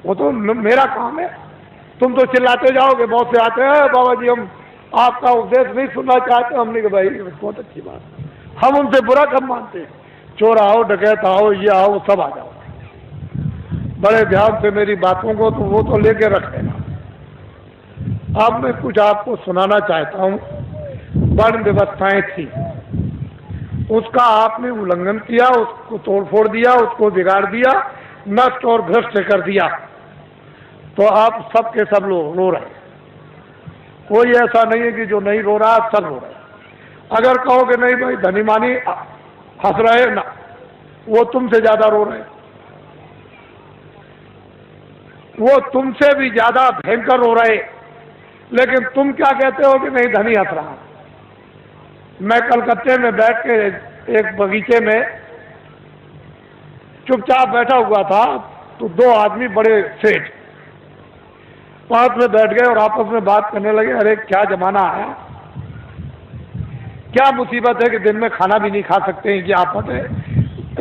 वो तो मेरा काम है। तुम तो चिल्लाते जाओगे, बहुत से आते हैं बाबा जी हम आपका उपदेश नहीं सुनना चाहते। हमने कहा भाई बहुत अच्छी बात, हम उनसे बुरा कब मानते हैं। चोर आओ, डकैत आओ, ये आओ, सब आ जाओ, बड़े ध्यान से मेरी बातों को तो वो तो लेके रखेगा। अब मैं कुछ आपको सुनाना चाहता हूँ। वर्ण व्यवस्थाएं थी, उसका आपने उल्लंघन किया, उसको तोड़फोड़ दिया, उसको बिगाड़ दिया, नष्ट और भ्रष्ट कर दिया, तो आप सब के सब लोग रो रहे हैं। कोई ऐसा नहीं है कि जो नहीं रो रहा, सब रो रहे हैं। अगर कहोगे नहीं भाई धनी मानी हंस रहे ना, वो तुमसे ज्यादा रो रहे हैं, वो तुमसे भी ज्यादा भयंकर रो रहे। लेकिन तुम क्या कहते हो कि नहीं धनी हंस रहा। मैं कलकत्ते में बैठ के एक बगीचे में चुपचाप बैठा हुआ था, तो दो आदमी बड़े सेठ पास में बैठ गए और आपस में बात करने लगे। अरे क्या जमाना आया, क्या मुसीबत है कि दिन में खाना भी नहीं खा सकते हैं, क्या आफत है।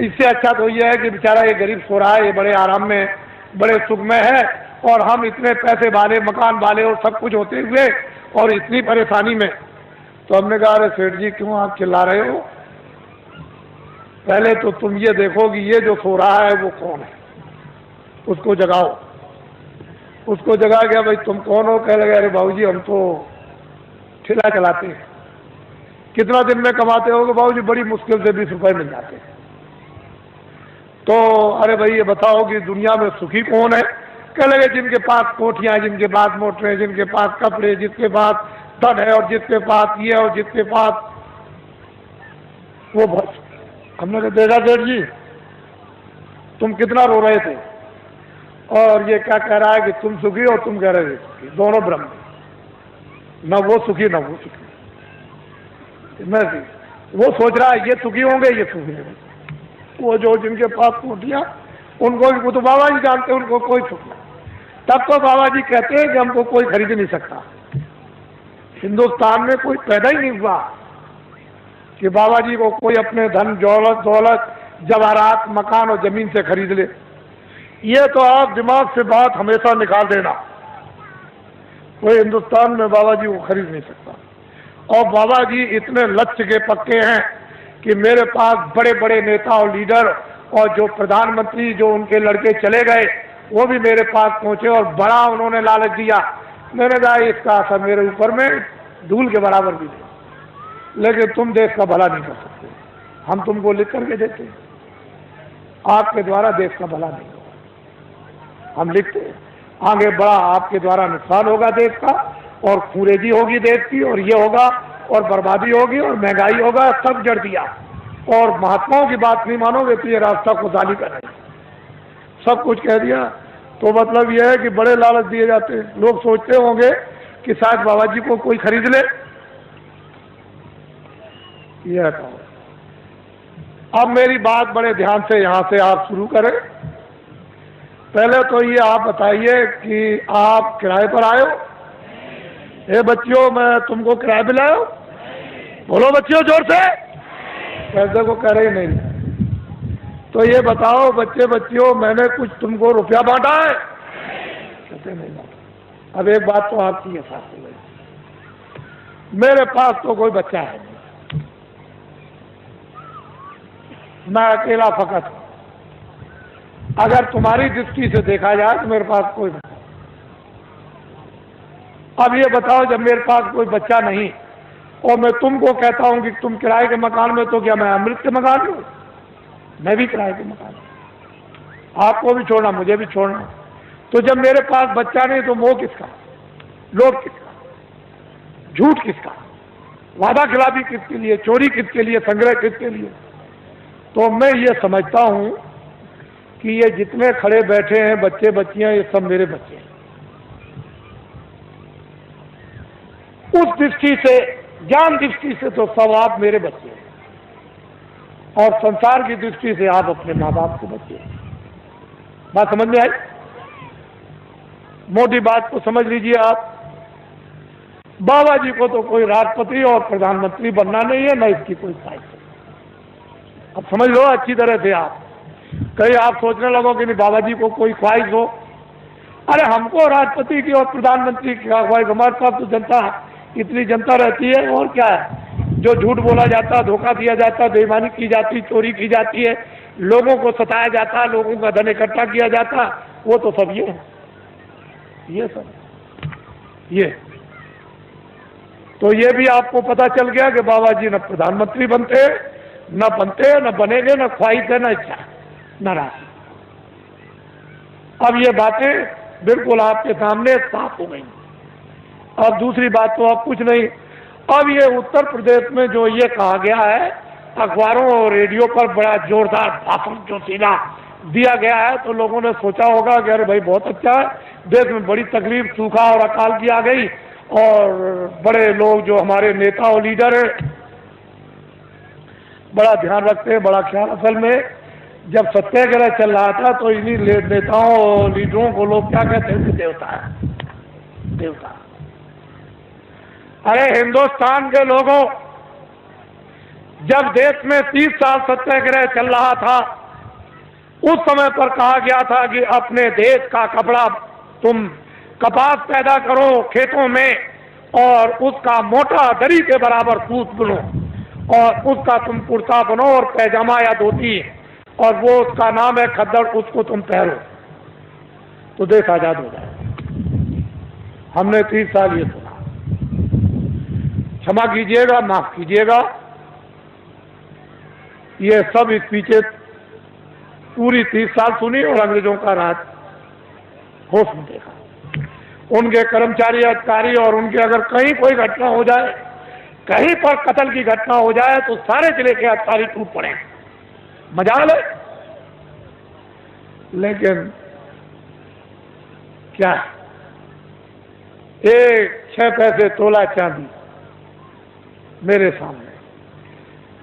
इससे अच्छा तो यह है कि बेचारा ये गरीब सो रहा है, ये बड़े आराम में बड़े सुख में है, और हम इतने पैसे वाले, मकान वाले और सब कुछ होते हुए और इतनी परेशानी में। तो हमने कहा अरे सेठ जी क्यों आप चिल्ला रहे हो, पहले तो तुम ये देखो कि ये जो सो रहा है वो कौन है, उसको जगाओ। उसको जगा गया, भाई तुम कौन हो। कह लगे अरे बाबूजी हम तो ठेला चलाते हैं। कितना दिन में कमाते हो? बाबूजी बड़ी मुश्किल से 20 रुपए मिल जाते हैं। तो अरे भाई ये बताओ कि दुनिया में सुखी कौन है? कह लगे जिनके पास कोठियां, जिनके पास मोटरें, जिनके पास कपड़े, जिसके पास धन है और जिसके पास ये और जिसके पास वो बहुत। हमने कहा देखा सेठ जी तुम कितना रो रहे थे, और ये क्या कह रहा है कि तुम सुखी और तुम कह रहे थे सुखी, दोनों ब्रह्म, न वो सुखी न वो सुखी। मैं वो सोच रहा है ये सुखी होंगे, ये सुखी होंगे। वो जो जिनके पास कोठियां उनको वो तो बाबा जी जानते, उनको कोई सुख नहीं। तब तो बाबा जी कहते हैं कि हमको कोई खरीद नहीं सकता। हिंदुस्तान में कोई पैदा ही नहीं हुआ कि बाबा जी को कोई अपने धन दौलत जवाहरात मकान और जमीन से खरीद ले। ये तो आप दिमाग से बात हमेशा निकाल देना, कोई हिंदुस्तान में बाबा जी को खरीद नहीं सकता। और बाबा जी इतने लक्ष्य के पक्के हैं कि मेरे पास बड़े बड़े नेता और लीडर और जो प्रधानमंत्री जो उनके लड़के चले गए वो भी मेरे पास पहुंचे और बड़ा उन्होंने लालच दिया। मैंने कहा इसका असर मेरे ऊपर में धूल के बराबर भी नहीं, लेकिन तुम देश का भला नहीं कर सकते, हम तुमको लिख करके देते हैं, आपके द्वारा देश का भला नहीं होगा, हम लिखते हैं। आगे बड़ा आपके द्वारा नुकसान होगा देश का, और खूरेजी होगी देश की, और ये होगा और बर्बादी होगी और महंगाई होगा, सब जड़ दिया। और महात्माओं की बात नहीं मानोगे तो ये रास्ता खुशहाली का नहीं, सब कुछ कह दिया। तो मतलब यह है कि बड़े लालच दिए जाते हैं। लोग सोचते होंगे कि शायद बाबा जी को कोई खरीद ले, यह कहो। अब मेरी बात बड़े ध्यान से यहाँ से आप शुरू करें। पहले तो ये आप बताइए कि आप किराए पर आए हो? ए बच्चियों मैं तुमको किराए पे लाया हूं? बोलो बच्चियों जोर से। पैसे को कह रही नहीं। तो ये बताओ बच्चे बच्चियों मैंने कुछ तुमको रुपया बांटा है? कहते नहीं बांटा। अब एक बात तो आपकी है साथ में, मेरे पास तो कोई बच्चा है नहीं, मैं अकेला फकत। अगर तुम्हारी दृष्टि से देखा जाए तो मेरे पास कोई बच्चा। अब ये बताओ जब मेरे पास कोई बच्चा नहीं और मैं तुमको कहता हूं कि तुम किराए के मकान में, तो क्या मैं अमृत के मकान में? मैं भी किराए के मकान में, आपको भी छोड़ना मुझे भी छोड़ना। तो जब मेरे पास बच्चा नहीं तो मोह किसका, लोभ किसका, झूठ किसका, वादा खिलाफी किसके लिए, चोरी किसके लिए, संग्रह किसके लिए? तो मैं ये समझता हूं कि ये जितने खड़े बैठे हैं बच्चे बच्चियां, ये सब मेरे बच्चे हैं। उस दृष्टि से, ज्ञान दृष्टि से तो सब आप मेरे बच्चे हैं, और संसार की दृष्टि से आप अपने माँ बाप के बच्चे हैं। बात समझ में आई? मोटी बात को समझ लीजिए आप। बाबा जी को तो कोई राष्ट्रपति और प्रधानमंत्री बनना नहीं है, न इसकी कोई ख्वाहिश है। अब समझ लो अच्छी तरह से आप। कहीं आप सोचने लगो कि नहीं बाबा जी को कोई ख्वाहिश हो अरे हमको राष्ट्रपति की और प्रधानमंत्री की भाई, हमारे पास तो जनता, इतनी जनता रहती है, और क्या है। जो झूठ बोला जाता, धोखा दिया जाता, बेईमानी की जाती, चोरी की जाती है, लोगों को सताया जाता, लोगों का धन इकट्ठा किया जाता, वो तो सब ये सब ये। तो ये भी आपको पता चल गया कि बाबा जी न प्रधानमंत्री बनते, न बनते, न बनेंगे, न ख्वाहिश है, न इच्छा, न राशि। अब ये बातें बिल्कुल आपके सामने साफ हो गई। अब दूसरी बात तो अब कुछ नहीं। अब ये उत्तर प्रदेश में जो ये कहा गया है, अखबारों और रेडियो पर बड़ा जोरदार भाषण जो सीधा दिया गया है, तो लोगों ने सोचा होगा कि अरे भाई बहुत अच्छा है, देश में बड़ी तकलीफ, सूखा और अकाल की आ गई, और बड़े लोग जो हमारे नेता और लीडर हैं बड़ा ध्यान रखते हैं, बड़ा ख्याल। असल में जब सत्याग्रह चल रहा था तो इन्हीं नेताओं और लीडरों को लोग क्या कहते हैं, देवता है, देवता। अरे हिंदुस्तान के लोगों, जब देश में 30 साल सत्याग्रह चल रहा था, उस समय पर कहा गया था कि अपने देश का कपड़ा, तुम कपास पैदा करो खेतों में और उसका मोटा दरी के बराबर सूत बुनो, और उसका तुम कुर्ता बनो और पैजामा या धोती, और वो उसका नाम है खद्दड़, उसको तुम पहनो तो देश आजाद हो जाए। हमने 30 साल ये सुना। क्षमा कीजिएगा, माफ कीजिएगा, ये सब इस पीछे पूरी 30 साल सुनी और अंग्रेजों का राज होश में देखा। उनके कर्मचारी, अधिकारी, और उनके अगर कहीं कोई घटना हो जाए, कहीं पर कत्ल की घटना हो जाए, तो सारे जिले के अधिकारी टूट पड़े, मजाल है। लेकिन क्या, 6 पैसे तोला चांदी मेरे सामने,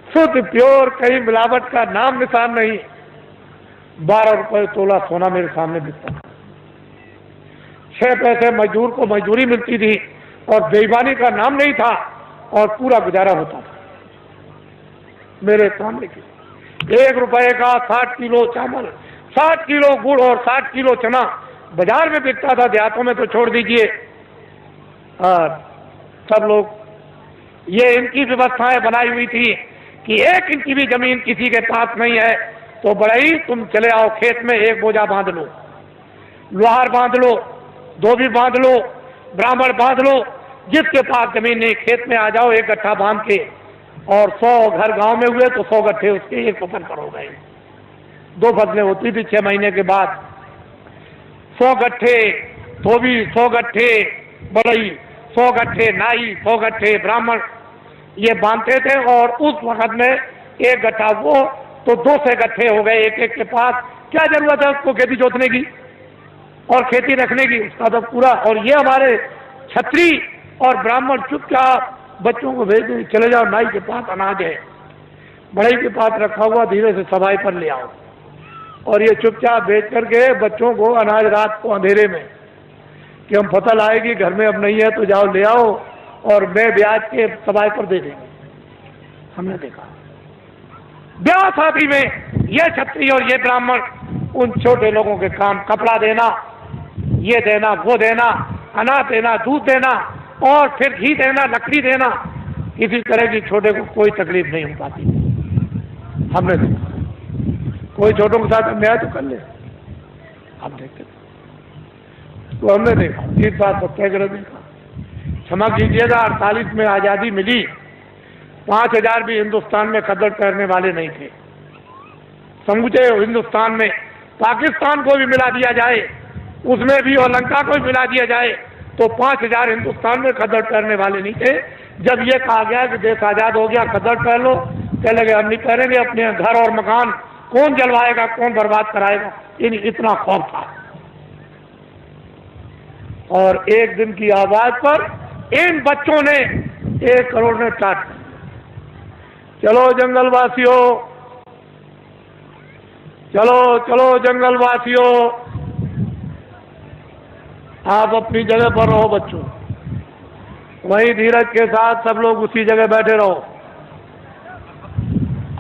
शुद्ध प्योर, कहीं मिलावट का नाम निशान नहीं, 12 रुपए तोला सोना मेरे सामने बिकता था। 6 पैसे मजदूर को मजदूरी मिलती थी और बेईमानी का नाम नहीं था, और पूरा गुजारा होता था मेरे सामने की। 1 रुपए का 60 किलो चावल, 60 किलो गुड़ और 60 किलो चना बाजार में बिकता था, देहातों में तो छोड़ दीजिए। और सब लोग, ये इनकी व्यवस्थाएं बनाई हुई थी कि 1 इंच की भी जमीन किसी के पास नहीं है तो बड़ाई तुम चले आओ खेत में, 1 बोझा बांध लो, लोहार बांध लो, धोबी बांध लो, ब्राह्मण बांध लो, जिसके पास जमीन नहीं खेत में आ जाओ 1 गट्ठा बांध के। और 100 घर गांव में हुए तो 100 गट्ठे उसके 1 फसल पर हो गए। 2 फसलें होती थी 6 महीने के बाद। 100 गट्ठे धोबी, 100 गट्ठे बड़ई, 100 गट्ठे नाई, 100 गट्ठे ब्राह्मण, ये बांधते थे। और उस वक्त में 1 गट्ठा वो तो 200 गट्ठे हो गए एक के पास। क्या जरूरत है उसको खेती जोतने की और खेती रखने की, उसका तो पूरा। और ये हमारे छत्री और ब्राह्मण चुपचाप बच्चों को भेज दें, चले जाओ नाई के पास अनाज है, बड़ई के पास रखा हुआ, धीरे से सफाई पर ले आओ। और ये चुपचाप भेज करके बच्चों को अनाज रात को अंधेरे में, कि हम फसल आएगी घर में अब नहीं है तो जाओ ले आओ, और मैं ब्याज के सफाई पर दे देंगे। हमने देखा ब्याह शादी में ये छत्री और ये ब्राह्मण उन छोटे लोगों के काम, कपड़ा देना, ये देना, वो देना, अनाज देना, दूध देना, और फिर घी देना, लकड़ी देना, किसी तरह की छोटे को कोई तकलीफ नहीं हो पाती। हमने देखा कोई छोटों के साथ अन्याय तो कर ले, हम देखते तो हमने देखा 30 बार सत्याग्रह देखा। क्षमा कीजिएगा, 48 में आज़ादी मिली, 5000 भी हिंदुस्तान में खद्दड़ पहनने वाले नहीं थे। समूचे हिंदुस्तान में पाकिस्तान को भी मिला दिया जाए, उसमें भी, और लंका को भी मिला दिया जाए, तो 5000 हिंदुस्तान में खद्दड़ पहनने वाले नहीं थे। जब ये कहा गया कि देश आजाद हो गया, खद्दड़ पहन लो, कह लगे हम नहीं पहनेंगे, अपने घर और मकान कौन जलवाएगा, कौन बर्बाद कराएगा, इतना खौफ था। और एक दिन की आवाज पर इन बच्चों ने 1 करोड़ ने टाट, चलो जंगलवासियों, चलो चलो जंगलवासियों, आप अपनी जगह पर रहो बच्चों, वहीं धीरज के साथ सब लोग उसी जगह बैठे रहो,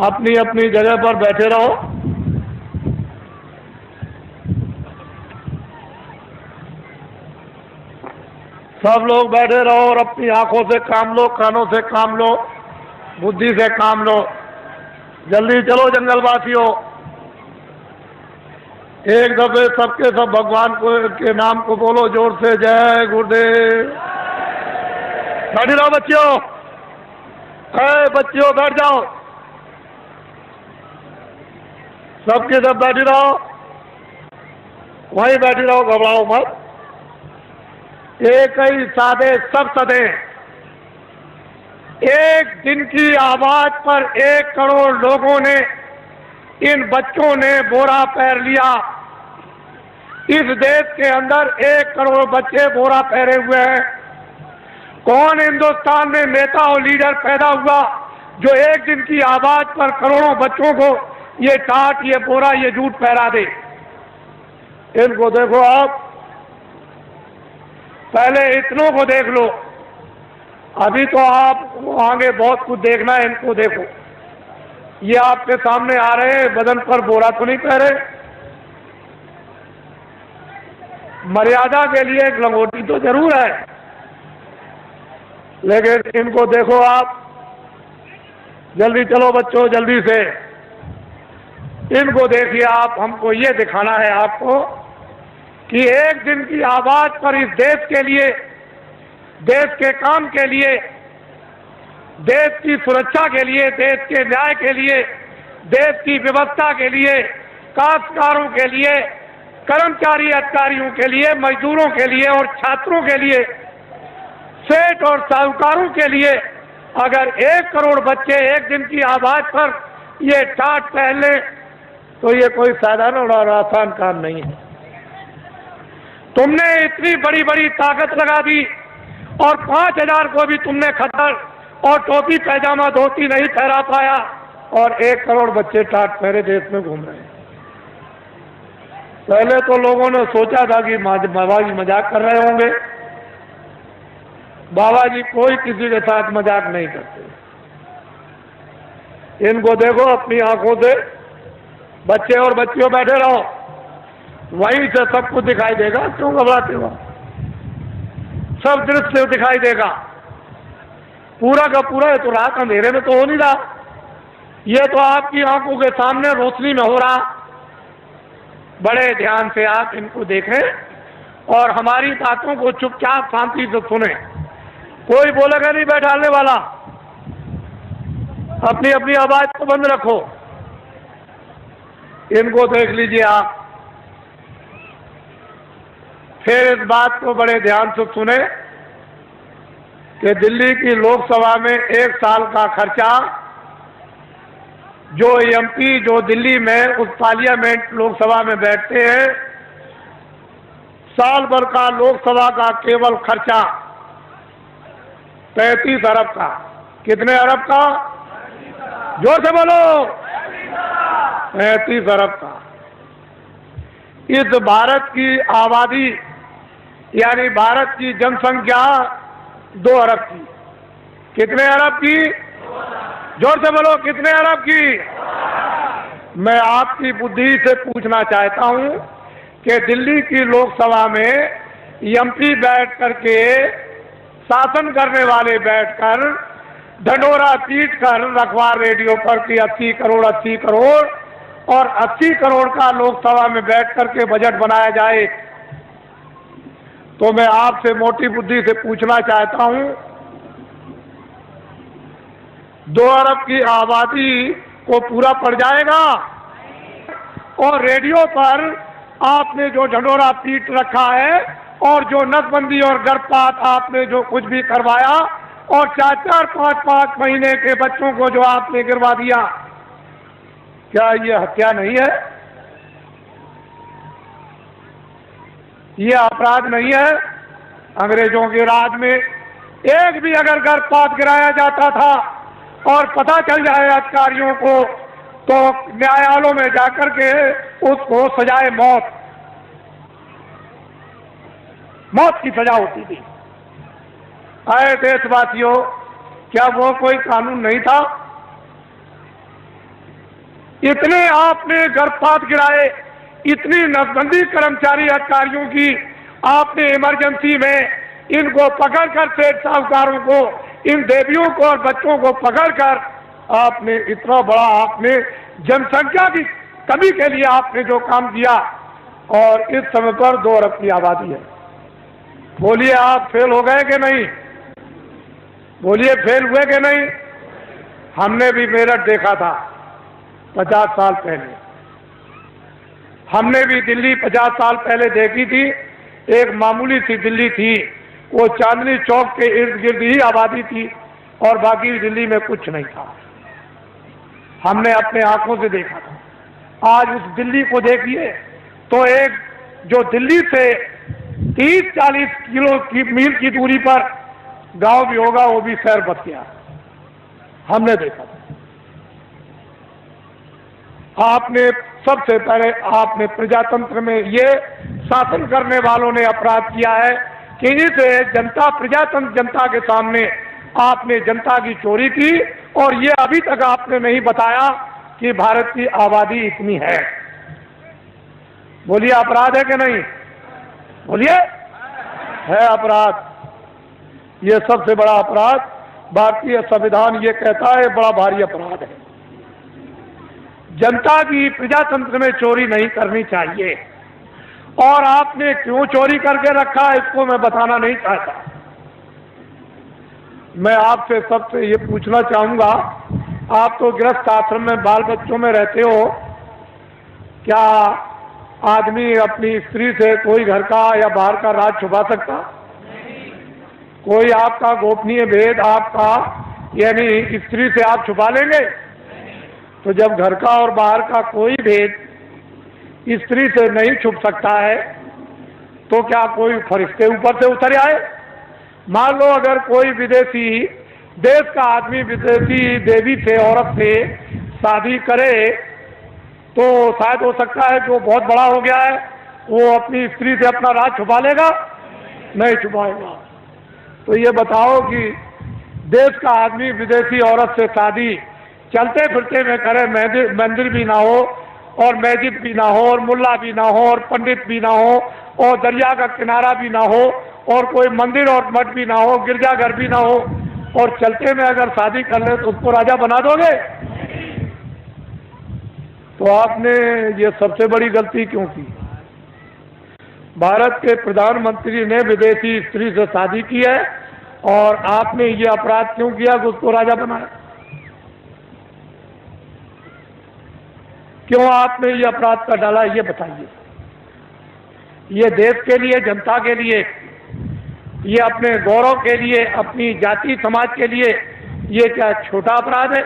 अपनी अपनी जगह पर बैठे रहो। सब लोग बैठे रहो और अपनी आंखों से काम लो, कानों से काम लो, बुद्धि से काम लो। जल्दी चलो जंगलवासियों, एक दफे सबके सब भगवान को के नाम को बोलो जोर से, जय गुरुदेव। बैठ जाओ बच्चियों, बच्चियों बैठ जाओ, सबके सब बैठ रहो, वहीं बैठ रहो, घबराओ मत। एक ही सादे सब सदे, एक दिन की आवाज पर 1 करोड़ लोगों ने, इन बच्चों ने बोरा पहन लिया। इस देश के अंदर 1 करोड़ बच्चे बोरा पहने हुए हैं। कौन हिंदुस्तान में नेता और लीडर पैदा हुआ जो एक दिन की आवाज पर करोड़ों बच्चों को ये टाट, ये बोरा, ये जूट पहरा दे? इनको देखो आप, पहले इतनों को देख लो, अभी तो आप आगे बहुत कुछ देखना है। इनको देखो, ये आपके सामने आ रहे हैं, बदन पर बोरा तो नहीं पहरे। मर्यादा के लिए एक लंगोटी तो जरूर है, लेकिन इनको देखो आप। जल्दी चलो बच्चों, जल्दी से इनको देखिए आप। हमको ये दिखाना है आपको कि एक दिन की आवाज पर इस देश के लिए, देश के काम के लिए, देश की सुरक्षा के लिए, देश के न्याय के लिए, देश की व्यवस्था के लिए, काश्तकारों के लिए, कर्मचारी अधिकारियों के लिए, मजदूरों के लिए और छात्रों के लिए, सेठ और साहूकारों के लिए अगर 1 करोड़ बच्चे एक दिन की आवाज पर ये टाट पहन लें तो ये कोई साधारण और आसान काम नहीं है। तुमने इतनी बड़ी बड़ी ताकत लगा दी और 5000 को भी तुमने खतर और टोपी पैजामा धोती नहीं पहरा पाया, और 1 करोड़ बच्चे टाट पहरे देश में घूम रहे हैं। पहले तो लोगों ने सोचा था कि बाबा जी मजाक कर रहे होंगे। बाबा जी कोई किसी के साथ मजाक नहीं करते। इनको देखो अपनी आंखों से, बच्चे और बच्चियों बैठे रहो, वहीं से सब कुछ दिखाई देगा। क्यों घबराते हो? सब दृश्य दिखाई देगा पूरा का पूरा। ये तो रात अंधेरे में तो हो नहीं रहा, ये तो आपकी आंखों के सामने रोशनी में हो रहा। बड़े ध्यान से आप इनको देखें और हमारी बातों को चुपचाप शांति से सुने। कोई बोलेगा नहीं बैठाने वाला। अपनी अपनी आवाज को बंद रखो। इनको देख लीजिए आप, फिर इस बात को बड़े ध्यान से सुने कि दिल्ली की लोकसभा में 1 साल का खर्चा जो एमपी जो दिल्ली में उस पार्लियामेंट लोकसभा में बैठते हैं, साल भर का लोकसभा का केवल खर्चा 35 अरब का। कितने अरब का? जोर से बोलो। 35 अरब का। इस भारत की आबादी यानी भारत की जनसंख्या 2 अरब की। कितने अरब की? जोर से बोलो, कितने अरब की? मैं आपकी बुद्धि से पूछना चाहता हूं कि दिल्ली की लोकसभा में एमपी बैठ करके, शासन करने वाले बैठकर ढंढोरा पीट कर अखबार रेडियो पर कि 80 करोड़ 80 करोड़ और 80 करोड़ का लोकसभा में बैठ करके बजट बनाया जाए, तो मैं आपसे मोटी बुद्धि से पूछना चाहता हूं, 2 अरब की आबादी को पूरा पड़ जाएगा? और रेडियो पर आपने जो ढंढोरा पीट रखा है और जो नसबंदी और गर्भपात आपने जो कुछ भी करवाया और 4-4, 5-5 महीने के बच्चों को जो आपने गिरवा दिया, क्या ये हत्या नहीं है? ये अपराध नहीं है? अंग्रेजों के राज में एक भी अगर गर्भपात गिराया जाता था और पता चल जाए अधिकारियों को, तो न्यायालयों में जाकर के उसको सजाए मौत की सजा होती थी। आए देशवासियों, क्या वो कोई कानून नहीं था? इतने आपने गर्भपात गिराए, इतनी नसबंदी कर्मचारी अधिकारियों की आपने इमरजेंसी में इनको पकड़कर, सेठ साहूकारों को, इन देवियों को और बच्चों को पकड़कर आपने इतना बड़ा, आपने जनसंख्या की कमी के लिए आपने जो काम किया, और इस समय पर 2 अरब की आबादी है। बोलिए आप फेल हो गए कि नहीं? बोलिए फेल हुए कि नहीं? हमने भी मेरठ देखा था 50 साल पहले, हमने भी दिल्ली 50 साल पहले देखी थी। एक मामूली सी दिल्ली थी, वो चांदनी चौक के इर्द गिर्द ही आबादी थी और बाकी दिल्ली में कुछ नहीं था। हमने अपने आंखों से देखा था। आज उस दिल्ली को देखिए तो एक जो दिल्ली से 30-40 किलो की मील की दूरी पर गांव भी होगा, वो भी शहर बच गया। हमने देखा था। आपने सबसे पहले आपने प्रजातंत्र में ये शासन करने वालों ने अपराध किया है कि इस जनता प्रजातंत्र जनता के सामने आपने जनता की चोरी की, और ये अभी तक आपने नहीं बताया कि भारत की आबादी इतनी है। बोलिए अपराध है कि नहीं? बोलिए है अपराध। ये सबसे बड़ा अपराध भारतीय संविधान ये कहता है, बड़ा भारी अपराध है। जनता की प्रजातंत्र में चोरी नहीं करनी चाहिए, और आपने क्यों चोरी करके रखा इसको मैं बताना नहीं चाहता। मैं आपसे सबसे ये पूछना चाहूंगा, आप तो गृहस्थ आश्रम में बाल बच्चों में रहते हो, क्या आदमी अपनी स्त्री से कोई घर का या बाहर का राज छुपा सकता? कोई आपका गोपनीय भेद आपका यानी स्त्री से आप छुपा लेंगे? तो जब घर का और बाहर का कोई भेद स्त्री से नहीं छुप सकता है, तो क्या कोई फरिश्ते ऊपर से उतर आए? मान लो अगर कोई विदेशी देश का आदमी विदेशी देवी से, औरत से शादी करे, तो शायद हो सकता है कि वो बहुत बड़ा हो गया है, वो अपनी स्त्री से अपना राज छुपा लेगा? नहीं छुपाएगा। तो ये बताओ कि देश का आदमी विदेशी औरत से शादी चलते फिरते में करे, मंदिर भी ना हो और मस्जिद भी ना हो और मुल्ला भी ना हो और पंडित भी ना हो और दरिया का किनारा भी ना हो और कोई मंदिर और मठ भी ना हो, गिरजाघर भी ना हो, और चलते में अगर शादी कर ले तो उसको राजा बना दोगे? तो आपने ये सबसे बड़ी गलती क्यों की? भारत के प्रधानमंत्री ने विदेशी स्त्री से शादी की है, और आपने ये अपराध क्यों किया कि उसको राजा बनाया? क्यों आपने ये अपराध कर डाला, ये बताइए। ये देश के लिए, जनता के लिए, ये अपने गौरव के लिए, अपनी जाति समाज के लिए ये क्या छोटा अपराध है?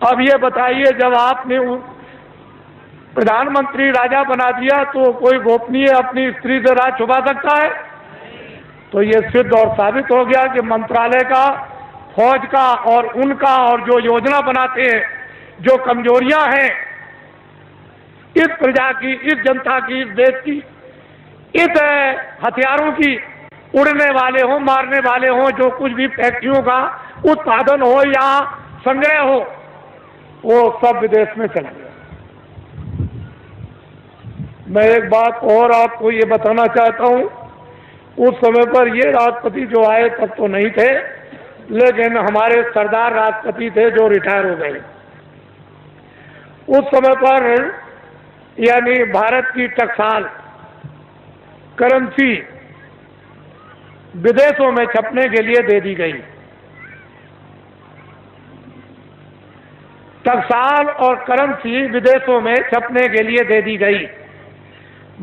अब ये बताइए, जब आपने प्रधानमंत्री राजा बना दिया तो कोई गोपनीय अपनी स्त्री से राज छुपा सकता है? तो ये सिद्ध और साबित हो गया कि मंत्रालय का, फौज का और उनका, और जो योजना बनाते हैं, जो कमजोरियां हैं इस प्रजा की, इस जनता की, इस देश की, इस हथियारों की, उड़ने वाले हो, मारने वाले हो, जो कुछ भी फैक्ट्रियों का उत्पादन हो या संग्रह हो, वो सब विदेश में चला गया। मैं एक बात और आपको ये बताना चाहता हूं, उस समय पर ये राष्ट्रपति जो आए तब तो नहीं थे, लेकिन हमारे सरदार राष्ट्रपति थे जो रिटायर हो गए। उस समय पर यानी भारत की टकसाल करेंसी विदेशों में छपने के लिए दे दी गई। टकसाल और करेंसी विदेशों में छपने के लिए दे दी गई।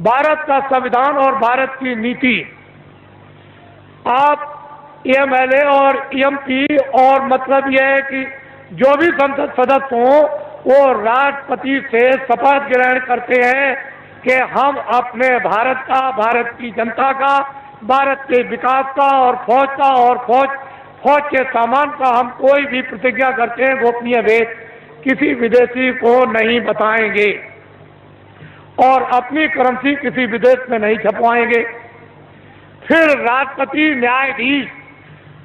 भारत का संविधान और भारत की नीति, आप एमएलए और एमपी, और मतलब यह है कि जो भी संसद सदस्य हों वो राष्ट्रपति से शपथ ग्रहण करते हैं कि हम अपने भारत का, भारत की जनता का, भारत के विकास का और फौज का और फौज के सामान का हम कोई भी प्रतिज्ञा करते हैं गोपनीय भेद किसी विदेशी को नहीं बताएंगे और अपनी करेंसी किसी विदेश में नहीं छपवाएंगे। फिर राष्ट्रपति न्यायाधीश,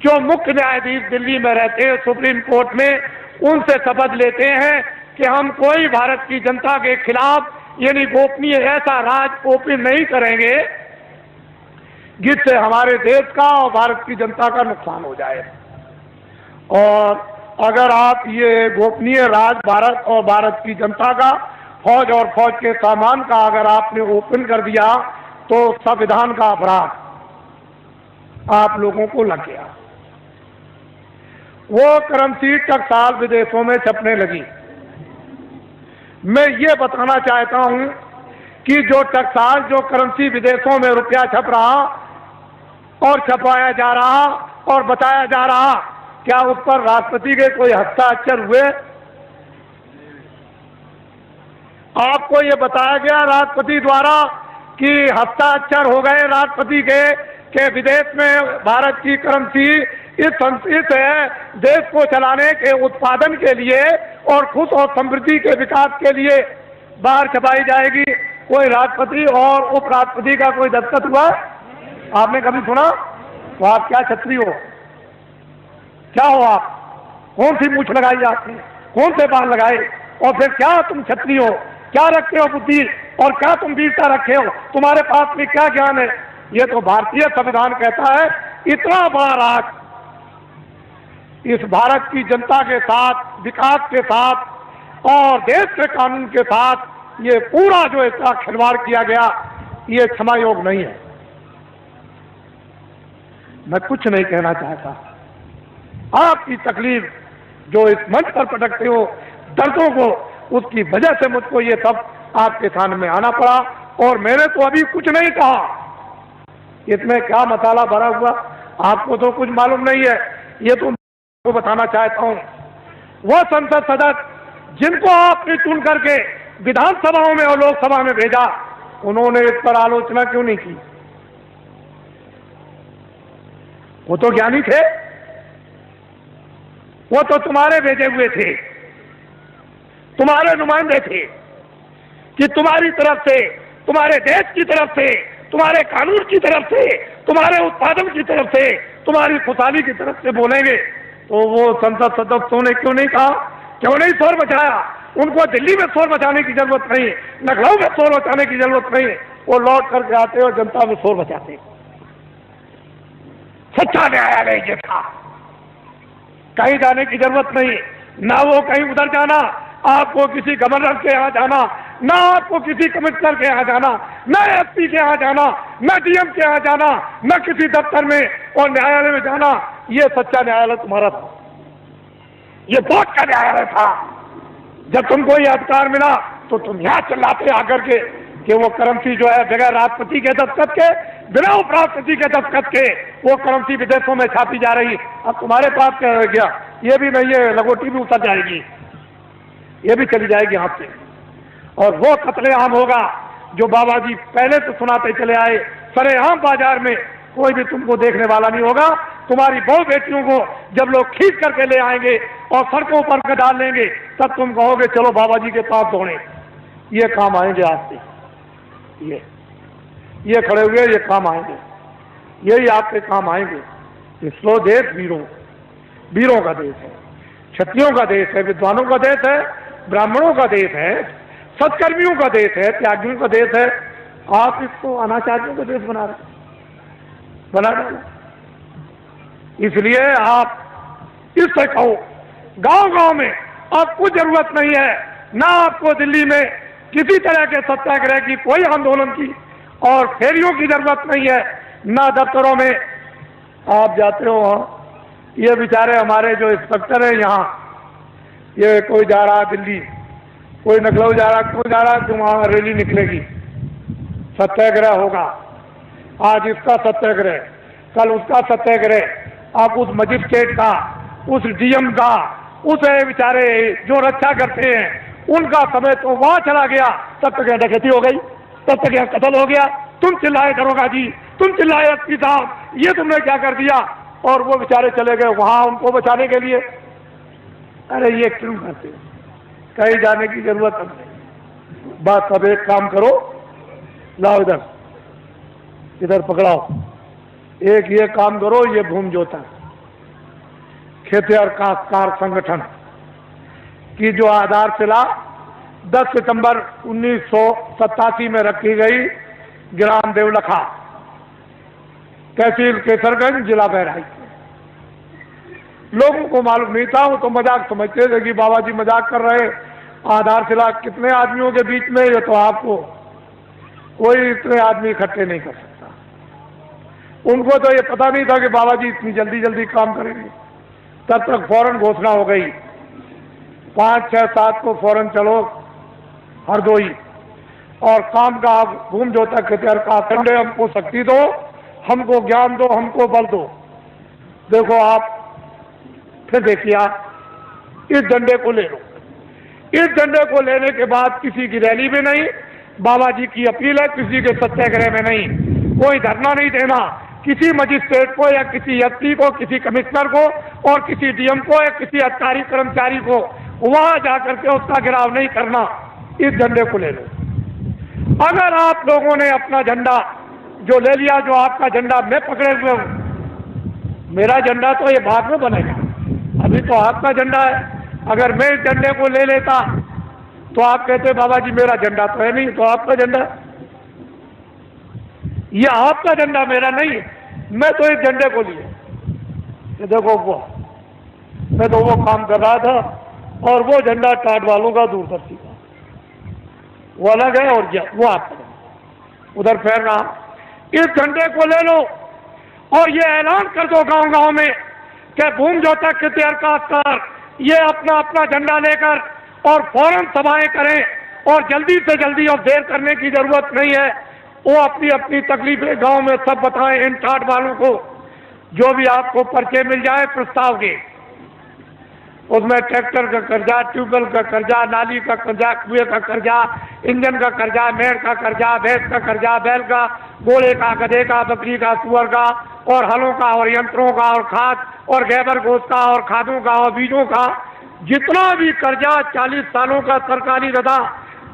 जो मुख्य न्यायाधीश दिल्ली में रहते हैं सुप्रीम कोर्ट में, उनसे शपथ लेते हैं कि हम कोई भारत की जनता के खिलाफ यानी गोपनीय ऐसा राज ओपन नहीं करेंगे जिससे हमारे देश का और भारत की जनता का नुकसान हो जाए। और अगर आप ये गोपनीय राज भारत और भारत की जनता का फौज और फौज के सामान का अगर आपने ओपन कर दिया तो संविधान का अपराध आप लोगों को लग गया। वो करेंसी टकसाल विदेशों में छपने लगी। मैं ये बताना चाहता हूं कि जो टकसाल, जो करेंसी विदेशों में रुपया छप रहा और छपाया जा रहा और बताया जा रहा, क्या उस पर राष्ट्रपति के कोई हस्ताक्षर हुए? आपको ये बताया गया राष्ट्रपति द्वारा कि हस्ताक्षर हो गए राष्ट्रपति के विदेश में भारत की करेंसी इस देश को चलाने के उत्पादन के लिए और खुश और समृद्धि के विकास के लिए बाहर छपाई जाएगी। कोई राष्ट्रपति और उपराष्ट्रपति का कोई दस्तखत हुआ? आपने कभी सुना? तो आप क्या छत्री हो? क्या हो आप? कौन सी मूछ लगाई आपने? कौन से बाल लगाए? और फिर क्या तुम छत्री हो? क्या रखते हो बुद्धि? और क्या तुम वीरता रखे हो? तुम्हारे पास में क्या ज्ञान है? ये तो भारतीय संविधान कहता है। इतना बड़ा राज इस भारत की जनता के साथ, विकास के साथ और देश के कानून के साथ ये पूरा जो इसका खिलवाड़ किया गया, ये क्षमा योग नहीं है। मैं कुछ नहीं कहना चाहता। आपकी तकलीफ जो इस मंच पर पटकते हो, दर्दों को, उसकी वजह से मुझको ये सब आपके सामने में आना पड़ा। और मैंने तो अभी कुछ नहीं कहा। इसमें क्या मसाला भरा हुआ आपको तो कुछ मालूम नहीं है। ये तो को बताना चाहता हूं, वह संसद सदस्य जिनको आपने चुन करके विधानसभाओं में और लोकसभा में भेजा, उन्होंने इस पर आलोचना क्यों नहीं की? वो तो ज्ञानी थे, वो तो तुम्हारे भेजे हुए थे, तुम्हारे नुमाइंदे थे कि तुम्हारी तरफ से, तुम्हारे देश की तरफ से, तुम्हारे कानून की तरफ से, तुम्हारे उत्पादन की तरफ से, तुम्हारी खुशहाली की तरफ से बोलेंगे। तो वो संसद सदस्यों ने क्यों नहीं कहा? क्यों नहीं शोर मचाया? उनको दिल्ली में शोर मचाने की जरूरत नहीं, लखनऊ में शोर मचाने की जरूरत नहीं। वो लौट करके आते और जनता में शोर मचाते। सच्चा न्यायालय ये था। कहीं जाने की जरूरत नहीं, ना वो कहीं उधर जाना, आपको किसी गवर्नर के यहाँ जाना, ना आपको किसी कमिश्नर के यहाँ जाना, ना एसपी के यहाँ जाना, ना डीएम के यहाँ जाना, ना किसी दफ्तर में और न्यायालय में जाना। ये सच्चा न्यायालय तुम्हारा था, ये वोट का न्यायालय था। जब तुमको ये अधिकार मिला तो तुम यहाँ चिल्लाते आकर के कि वो करेंसी जो है बगैर राष्ट्रपति के दस्तखत के, बिना उपराष्ट्रपति के दस्तखत के वो करेंसी विदेशों में छापी जा रही। अब तुम्हारे पास क्या रह गया? ये भी नहीं है, लगोटी भी उतर जाएगी, ये भी चली जाएगी हाथ से। और वो कत्लेआम होगा जो बाबा जी पहले तो सुनाते चले आए। सरेआम बाजार में कोई भी तुमको देखने वाला नहीं होगा। तुम्हारी बहु बेटियों को जब लोग खींच करके ले आएंगे और सड़कों पर के डाल लेंगे, तब तुम कहोगे चलो बाबा जी के पास दौड़े। ये काम आएंगे आज से, ये खड़े हुए, ये काम आएंगे, यही आपके काम आएंगे। ये स्लो देश वीरों का देश है, क्षत्रियों का देश है, विद्वानों का देश है, ब्राह्मणों का देश है, सत्कर्मियों का देश है, त्यागियों का देश है। आप इसको अनाचारियों का देश बना डालो। इसलिए आप इससे कहो, गांव-गांव में अब कुछ जरूरत नहीं है, ना आपको दिल्ली में किसी तरह के सत्याग्रह की, कोई आंदोलन की और फेरियों की जरूरत नहीं है, ना दफ्तरों में आप जाते हो। ये बेचारे हमारे जो इंस्पेक्टर है यहाँ, ये कोई जा रहा दिल्ली, कोई लखनऊ जा रहा, कोई जा रहा, तो वहाँ रैली निकलेगी, सत्याग्रह होगा। आज इसका सत्याग्रह, कल उसका सत्याग्रह। आप उस मजिस्ट्रेट का, उस डीएम का, उस बेचारे जो रक्षा करते हैं, उनका समय तो वहां चला गया, तब तक यहाँ डकैती हो गई, तब तक यहाँ कत्ल हो गया। तुम चिल्लाए दरोगा जी, तुम चिल्लाए एसपी साहब, ये तुमने क्या कर दिया? और वो बेचारे चले गए वहां उनको बचाने के लिए। अरे ये क्यों करते हो? कहीं जाने की जरूरत नहीं। बस अब एक काम करो, लाओ इधर पकड़ाओ, एक ये काम करो, ये भूमि जोता खेतिहर काश्तकार संगठन की जो आधारशिला 10 सितंबर 1987 में रखी गई, ग्राम देवलखा, तहसील केसरगंज, जिला बहराइच। लोगों को मालूम नहीं था, वो तो मजाक समझते थे कि बाबा जी मजाक कर रहे, आधारशिला कितने आदमियों के बीच में, ये तो आपको कोई इतने आदमी इकट्ठे नहीं कर सकता। उनको तो ये पता नहीं था कि बाबा जी इतनी जल्दी जल्दी काम करेंगे। तब तक फौरन घोषणा हो गई, 5, 6, 7 को फौरन चलो हरदोई, और काम का आप घूम जो तक का संडे, हमको शक्ति दो, हमको ज्ञान दो, हमको बल दो। देखो आप फिर देखिए, आप इस झंडे को ले लो। इस झंडे को लेने के बाद किसी की रैली में नहीं, बाबा जी की अपील है, किसी के सत्याग्रह में नहीं, कोई धरना नहीं देना, किसी मजिस्ट्रेट को या किसी एसपी को, किसी कमिश्नर को और किसी डीएम को या किसी अधिकारी कर्मचारी को वहां जाकर के उसका घेराव नहीं करना। इस झंडे को ले लो। अगर आप लोगों ने अपना झंडा जो ले लिया, जो आपका झंडा मैं पकड़े हुए हूं, मेरा झंडा तो ये बाद में बनेगा, अभी तो आपका झंडा है। अगर मैं इस झंडे को ले लेता तो आप कहते बाबा जी मेरा झंडा तो है नहीं, तो आपका झंडा, ये आपका झंडा मेरा नहीं है, मैं तो इस झंडे को लिए। ये देखो वो, मैं तो वो काम कर रहा था, और वो झंडा टाट वालों का, दूरदर्शी का, वो अलग है, और वो आपका उधर फैल रहा। इस झंडे को ले लो और ये ऐलान कर दो गांव गांव में कि भूम जोता कृत्यर का अस्कार ये अपना अपना झंडा लेकर और फौरन सभाएं करें, और जल्दी से जल्दी, और देर करने की जरूरत नहीं है, वो अपनी अपनी तकलीफें गांव में सब बताएं इन टाट वालों को। जो भी आपको पर्चे मिल जाए प्रस्ताव के, उसमें ट्रैक्टर का कर्जा, ट्यूबवेल का कर्जा, नाली का कर्जा, कुएं का कर्जा, इंजन का कर्जा, मेड़ का कर्जा, भैंस का कर्जा, बैल का, घोड़े का, गधे का, बकरी का, सुअर का, और हलों का, और यंत्रों का, और खाद और गैबर गोश्त का, और खादों का, और बीजों का, जितना भी कर्जा 40 सालों का सरकारी रदा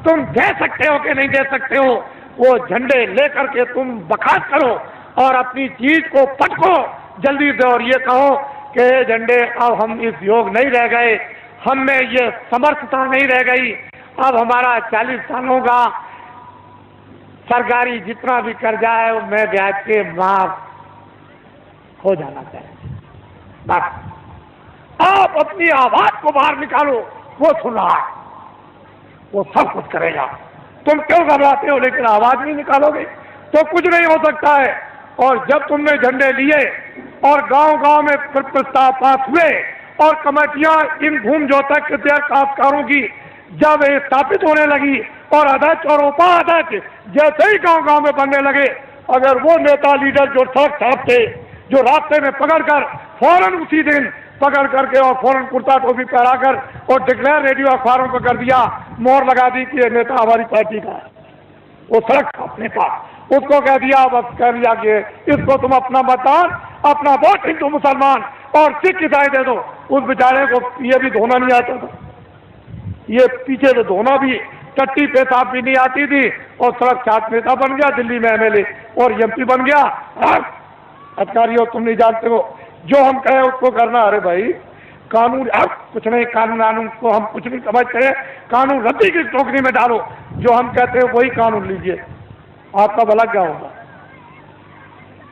तुम दे सकते हो कि नहीं दे सकते हो, वो झंडे लेकर के तुम बखास्त करो और अपनी चीज को पटको जल्दी से, और ये कहो कि झंडे अब हम इस योग नहीं रह गए, हम में ये समर्थता नहीं रह गई, अब हमारा 40 सालों का सरकारी जितना भी कर्जा है वो मैं ब्याज के माफ हो जाना चाहिए। बस आप अपनी आवाज को बाहर निकालो, वो सुन रहा है, वो सब कुछ करेगा। तुम क्यों घबराते हो, लेकिन आवाज नहीं निकालोगे तो कुछ नहीं हो सकता है। और जब तुमने झंडे लिए और गांव गांव में प्रस्ताव पास हुए और कमेटियां इन भूम जोतक काश्तकारों की जब स्थापित होने लगी और अध्यक्ष और उपाध्यक्ष जैसे ही गांव गांव में बनने लगे, अगर वो नेता लीडर जो सड़क साहब थे, जो रास्ते में पकड़कर फौरन उसी दिन पकड़ करके और फौरन कुर्ता टोपी पहनाकर और डिक्लेयर रेडियो अखबारों पर कर दिया, मोहर लगा दी कि ये नेता हमारी पार्टी का है, वो सड़क अपने पास, उसको कह दिया, बस कह दिया कि इसको तुम अपना मतदान, अपना वोट हिंदू मुसलमान और सिख ईसाई दे दो। उस बेचारे को ये भी धोना नहीं आता था, ये पीछे से धोना भी, टट्टी पेशाब भी नहीं आती थी, और सड़क छात्र नेता बन गया, दिल्ली में एमएलए और एमपी बन गया। अधिकारियों तुम नहीं जानते हो, जो हम कहें उसको करना। अरे भाई कानून, अब कुछ नहीं, कानून को हम कुछ नहीं समझते हैं, कानून रद्दी की टोकरी में डालो, जो हम कहते हैं वही कानून लीजिए, आपका भला क्या होगा।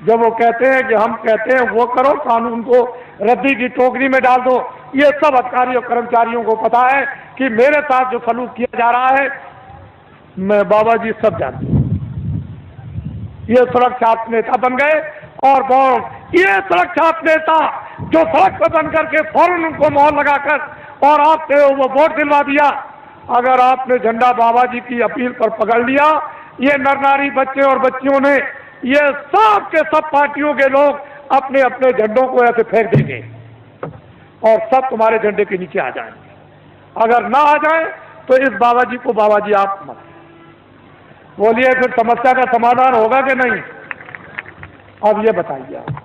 जब वो कहते हैं कि हम कहते हैं वो करो, कानून को रद्दी की टोकरी में डाल दो। ये सब अधिकारियों कर्मचारियों को पता है कि मेरे साथ जो सलूक किया जा रहा है, मैं बाबा जी सब जानते हैं। ये सड़क छाप नेता बन गए, और ये सड़क छाप नेता जो सड़क पर बन करके फौरन उनको मोहर लगाकर और आपसे वो वोट दिलवा दिया। अगर आपने झंडा बाबा जी की अपील पर पकड़ लिया, ये नर नारी बच्चे और बच्चियों ने, ये सब के सब पार्टियों के लोग अपने अपने झंडों को ऐसे फेंक देंगे और सब तुम्हारे झंडे के नीचे आ जाएंगे। अगर ना आ जाए तो इस बाबा जी को बाबा जी आप मत बोलिए, फिर समस्या का समाधान होगा कि नहीं? अब ये बताइए आप।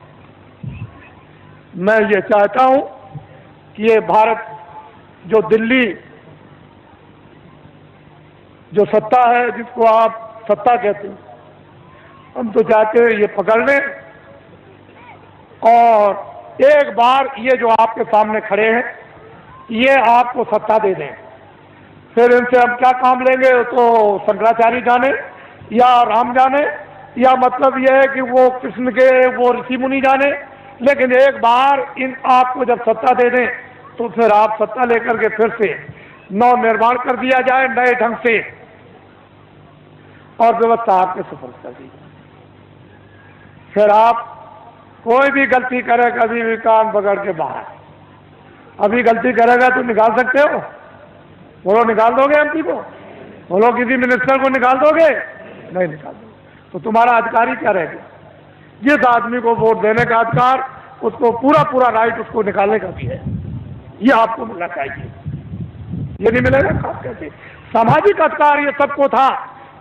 मैं ये चाहता हूं कि ये भारत जो दिल्ली जो सत्ता है, जिसको आप सत्ता कहते हैं, हम तो चाहते हैं ये पकड़ लें और एक बार ये जो आपके सामने खड़े हैं ये आपको सत्ता दे दें। फिर इनसे हम क्या काम लेंगे तो शंकराचार्य जाने या राम जाने, या मतलब यह है कि वो कृष्ण के वो ऋषि मुनि जाने। लेकिन एक बार इन आपको जब सत्ता दे दें तो फिर आप सत्ता लेकर के फिर से नव निर्माण कर दिया जाए नए ढंग से, और व्यवस्था आपके सुपुर्द कर दी जाए। फिर आप कोई भी गलती करे, कभी भी कान पकड़ के बाहर, अभी गलती करेगा तो निकाल सकते हो? बोलो, निकाल दोगे एमपी को? बोलो, किसी मिनिस्टर को निकाल दोगे? नहीं निकाल दोगे। तो तुम्हारा अधिकार ही क्या रह गया? जिस आदमी को वोट देने का अधिकार, उसको पूरा पूरा राइट उसको निकालने का भी है, ये आपको मिलना चाहिए। ये नहीं मिलेगा खास कैसे? सामाजिक अधिकार ये सबको था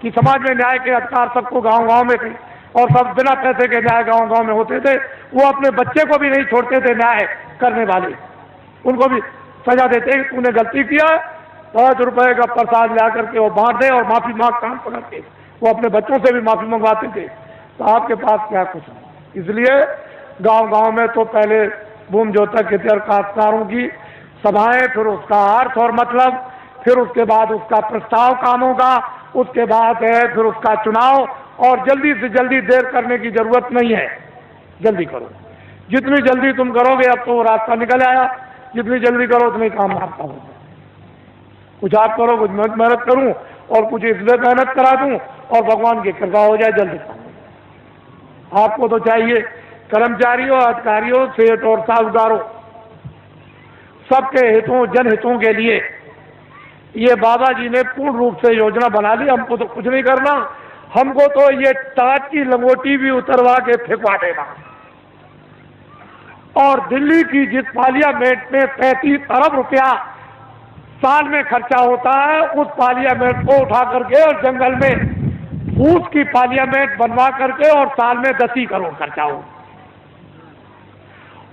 कि समाज में न्याय के अधिकार सबको गांव गांव में थे, और सब बिना पैसे के न्याय गांव गांव में होते थे। वो अपने बच्चे को भी नहीं छोड़ते थे न्याय करने वाले, उनको भी सजा देते कि तूने गलती किया, 5 रुपए का प्रसाद ला करके वो बांट दे और माफी मांग कान पकड़ के वो अपने बच्चों से भी माफी मंगवाते थे। तो आपके पास क्या कुछ है? इसलिए गांव गांव में तो पहले भूमि जोतक खेतिहर काश्तकारों की सभाएं, फिर उसका अर्थ और मतलब, फिर उसके बाद उसका प्रस्ताव कामों का, उसके बाद है फिर उसका चुनाव। और जल्दी से जल्दी देर करने की जरूरत नहीं है, जल्दी करो। जितनी जल्दी तुम करोगे, अब तो वो रास्ता निकल आया, जितनी जल्दी करो उतनी काम आपका होगा। कुछ आप करो, कुछ मैं मेहनत करूं, और कुछ इसलिए मेहनत करा दूं और भगवान की कृपा हो जाए जल्दी काम। आपको तो चाहिए कर्मचारियों, अधिकारियों, सेठ और साहूकारों, सबके हितों, जनहितों के लिए ये बाबा जी ने पूर्ण रूप से योजना बना ली। हमको तो कुछ नहीं करना, हमको तो ये टाट की लंगोटी भी उतरवा के फेंकवा देना, और दिल्ली की जिस पार्लियामेंट में 35 अरब रुपया साल में खर्चा होता है, उस पार्लियामेंट को उठा करके और जंगल में फूस की पार्लियामेंट बनवा करके और साल में 10 ही करोड़ खर्चा हो,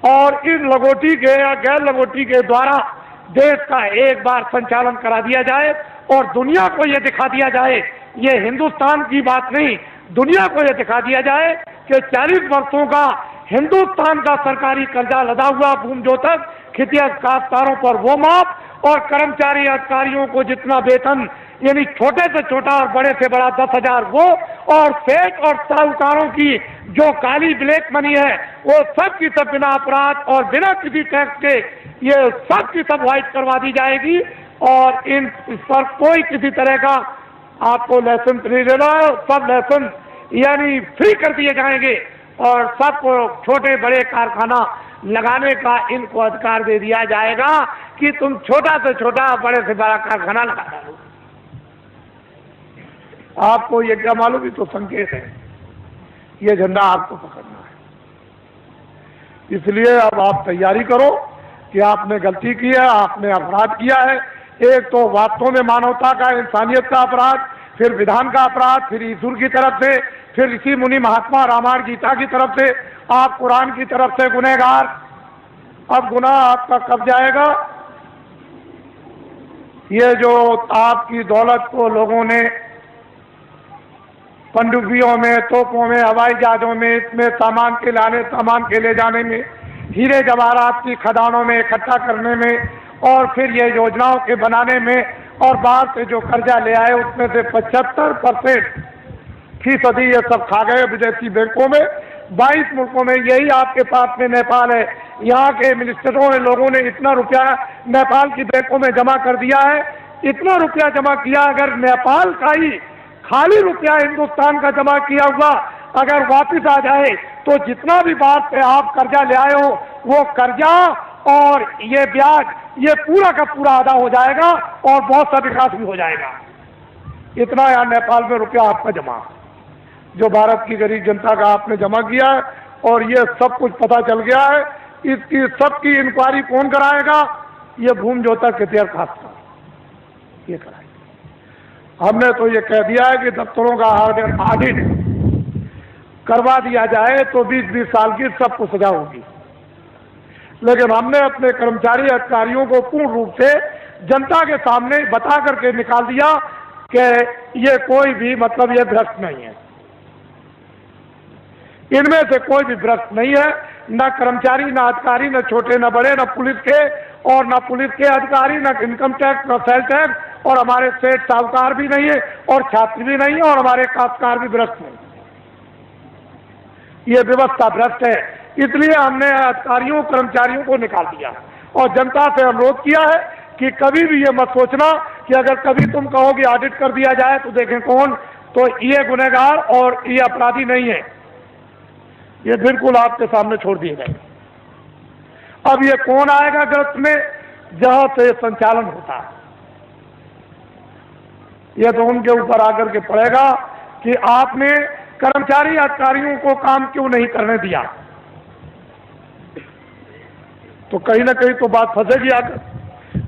और इन लगोटी के या गैर लगोटी के द्वारा देश का एक बार संचालन करा दिया जाए, और दुनिया को यह दिखा दिया जाए, ये हिंदुस्तान की बात नहीं, दुनिया को यह दिखा दिया जाए कि 40 वर्षों का हिंदुस्तान का सरकारी कर्जा लदा हुआ भूमि जोतक खेतिहर काश्तकारों पर वो माफ, और कर्मचारी अधिकारियों को जितना वेतन, यानी छोटे से छोटा और बड़े से बड़ा 10,000 वो, और सेठ और साहूकारों की जो काली ब्लैक मनी है वो सब की सब बिना अपराध और बिना किसी टैक्स के ये सब की सब व्हाइट करवा दी जाएगी। और इस पर कोई किसी तरह का आपको लाइसेंस नहीं देना है, सब लाइसेंस यानी फ्री कर दिए जाएंगे, और सबको छोटे बड़े कारखाना लगाने का इनको अधिकार दे दिया जाएगा कि तुम छोटा से छोटा बड़े से बड़ा कारखाना लगा दो। आपको ये क्या मालूम? ये तो संकेत है, ये झंडा आपको पकड़ना है। इसलिए अब आप तैयारी करो कि आपने गलती की है, आपने अपराध किया है। एक तो वास्तव में मानवता का, इंसानियत का अपराध, फिर विधान का अपराध, फिर ईश्वर की तरफ से, फिर ऋषि मुनि महात्मा रामायण गीता की तरफ से, आप कुरान की तरफ से गुनहगार। अब गुनाह आपका कब जाएगा? ये जो आपकी दौलत को लोगों ने पनडुब्बियों में, तोपों में, हवाई जहाजों में, इसमें सामान के लाने, सामान के ले जाने में, हीरे जवाहरात की खदानों में इकट्ठा करने में, और फिर ये योजनाओं के बनाने में, और बाहर से जो कर्जा ले आए उसमें से 75% ये सब खा गए विदेशी बैंकों में। 22 मुल्कों में, यही आपके पास में नेपाल है, यहाँ के मिनिस्टरों ने, लोगों ने इतना रुपया नेपाल की बैंकों में जमा कर दिया है, इतना रुपया जमा किया। अगर नेपाल का ही खाली रुपया हिंदुस्तान का जमा किया हुआ अगर वापस आ जाए तो जितना भी बाहर से आप कर्जा ले आए हो वो कर्जा और ये ब्याज ये पूरा का पूरा अदा हो जाएगा, और बहुत सा विकास भी हो जाएगा। इतना यहाँ नेपाल में रुपया आपका जमा, जो भारत की गरीब जनता का आपने जमा किया है, और ये सब कुछ पता चल गया है। इसकी सबकी इंक्वायरी कौन कराएगा? ये भूमि जोतक खेतिहर काश्तकार ये कराएगा। हमने तो ये कह दिया है कि दफ्तरों का ऑडिट करवा दिया जाए तो 20-20 साल की सबको सजा होगी, लेकिन हमने अपने कर्मचारी अधिकारियों को पूर्ण रूप से जनता के सामने बता करके निकाल दिया कि ये कोई भी मतलब ये भ्रष्ट नहीं है, इनमें से कोई भी भ्रष्ट नहीं है, न कर्मचारी, न अधिकारी, न छोटे न बड़े, न पुलिस के और न पुलिस के अधिकारी, न इनकम टैक्स, न सेल टैक्स, और हमारे सेठ साहूकार भी नहीं है, और छात्र भी नहीं है, और हमारे काश्तकार भी भ्रष्ट नहीं। ये व्यवस्था भ्रष्ट है। इसलिए हमने अधिकारियों कर्मचारियों को निकाल दिया और जनता से अनुरोध किया है कि कभी भी ये मत सोचना कि अगर कभी तुम कहो कि ऑडिट कर दिया जाए तो देखें कौन, तो ये गुनहगार और ये अपराधी नहीं है, ये बिल्कुल आपके सामने छोड़ दिए गए। अब ये कौन आएगा गिरफ्त में, जहां से संचालन होता है, यह तो उनके ऊपर आकर के पड़ेगा कि आपने कर्मचारी अधिकारियों को काम क्यों नहीं करने दिया, तो कहीं ना कहीं तो बात फंसेगी आकर।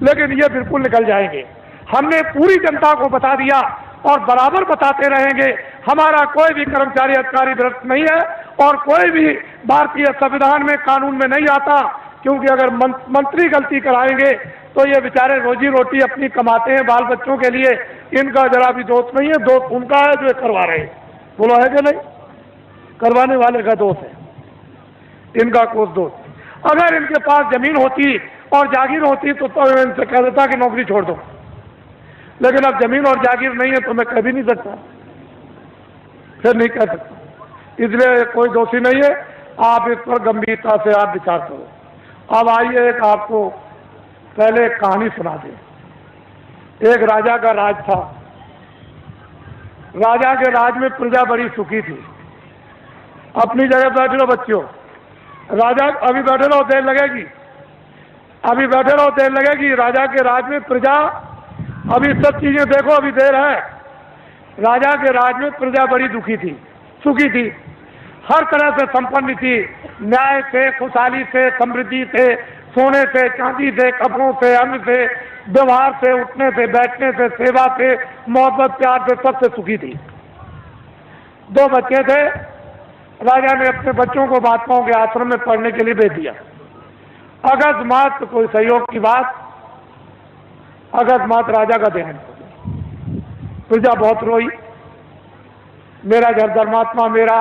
लेकिन ये बिल्कुल निकल जाएंगे। हमने पूरी जनता को बता दिया और बराबर बताते रहेंगे, हमारा कोई भी कर्मचारी अधिकारी भ्रष्ट नहीं है और कोई भी भारतीय संविधान में कानून में नहीं आता, क्योंकि अगर मंत्री गलती कराएंगे तो ये बेचारे रोजी रोटी अपनी कमाते हैं बाल बच्चों के लिए, इनका जरा भी दोष नहीं है, दोष उनका है जो करवा रहे हैं। बोलो है कि नहीं? करवाने वाले का दोष है, इनका कोई दोष। अगर इनके पास जमीन होती और जागीर होती तो इनसे कह देता कि नौकरी छोड़ दो, लेकिन अब जमीन और जागीर नहीं है तो मैं कह भी नहीं सकता, फिर नहीं कह सकता। इसलिए कोई दोषी नहीं है। आप इस पर गंभीरता से आप विचार करो। अब आइए एक आपको पहले एक कहानी सुना दें। एक राजा का राज था। राजा के राज में प्रजा बड़ी सुखी थी। अपनी जगह बैठे रहो बच्चों, राजा अभी बैठे रहो, देर लगेगी, अभी बैठे रहो, देर लगेगी। राजा के राज में प्रजा, अभी सब चीजें देखो, अभी देर है। राजा के राज में प्रजा बड़ी दुखी थी, सुखी थी, हर तरह से संपन्न थी, न्याय से, खुशहाली से, समृद्धि से, सोने से, चांदी से, कपड़ों से, अन्न से, व्यवहार से, उठने से, बैठने से, सेवा से, मोहब्बत प्यार से, सबसे सुखी थी। 2 बच्चे थे। राजा ने अपने बच्चों को महात्माओं के आश्रम में पढ़ने के लिए भेज दिया। अकस्मात कोई सहयोग की बात, अकस्मात राजा का देहांत हो गया। प्रजा बहुत रोई, मेरा धर्मात्मा, मेरा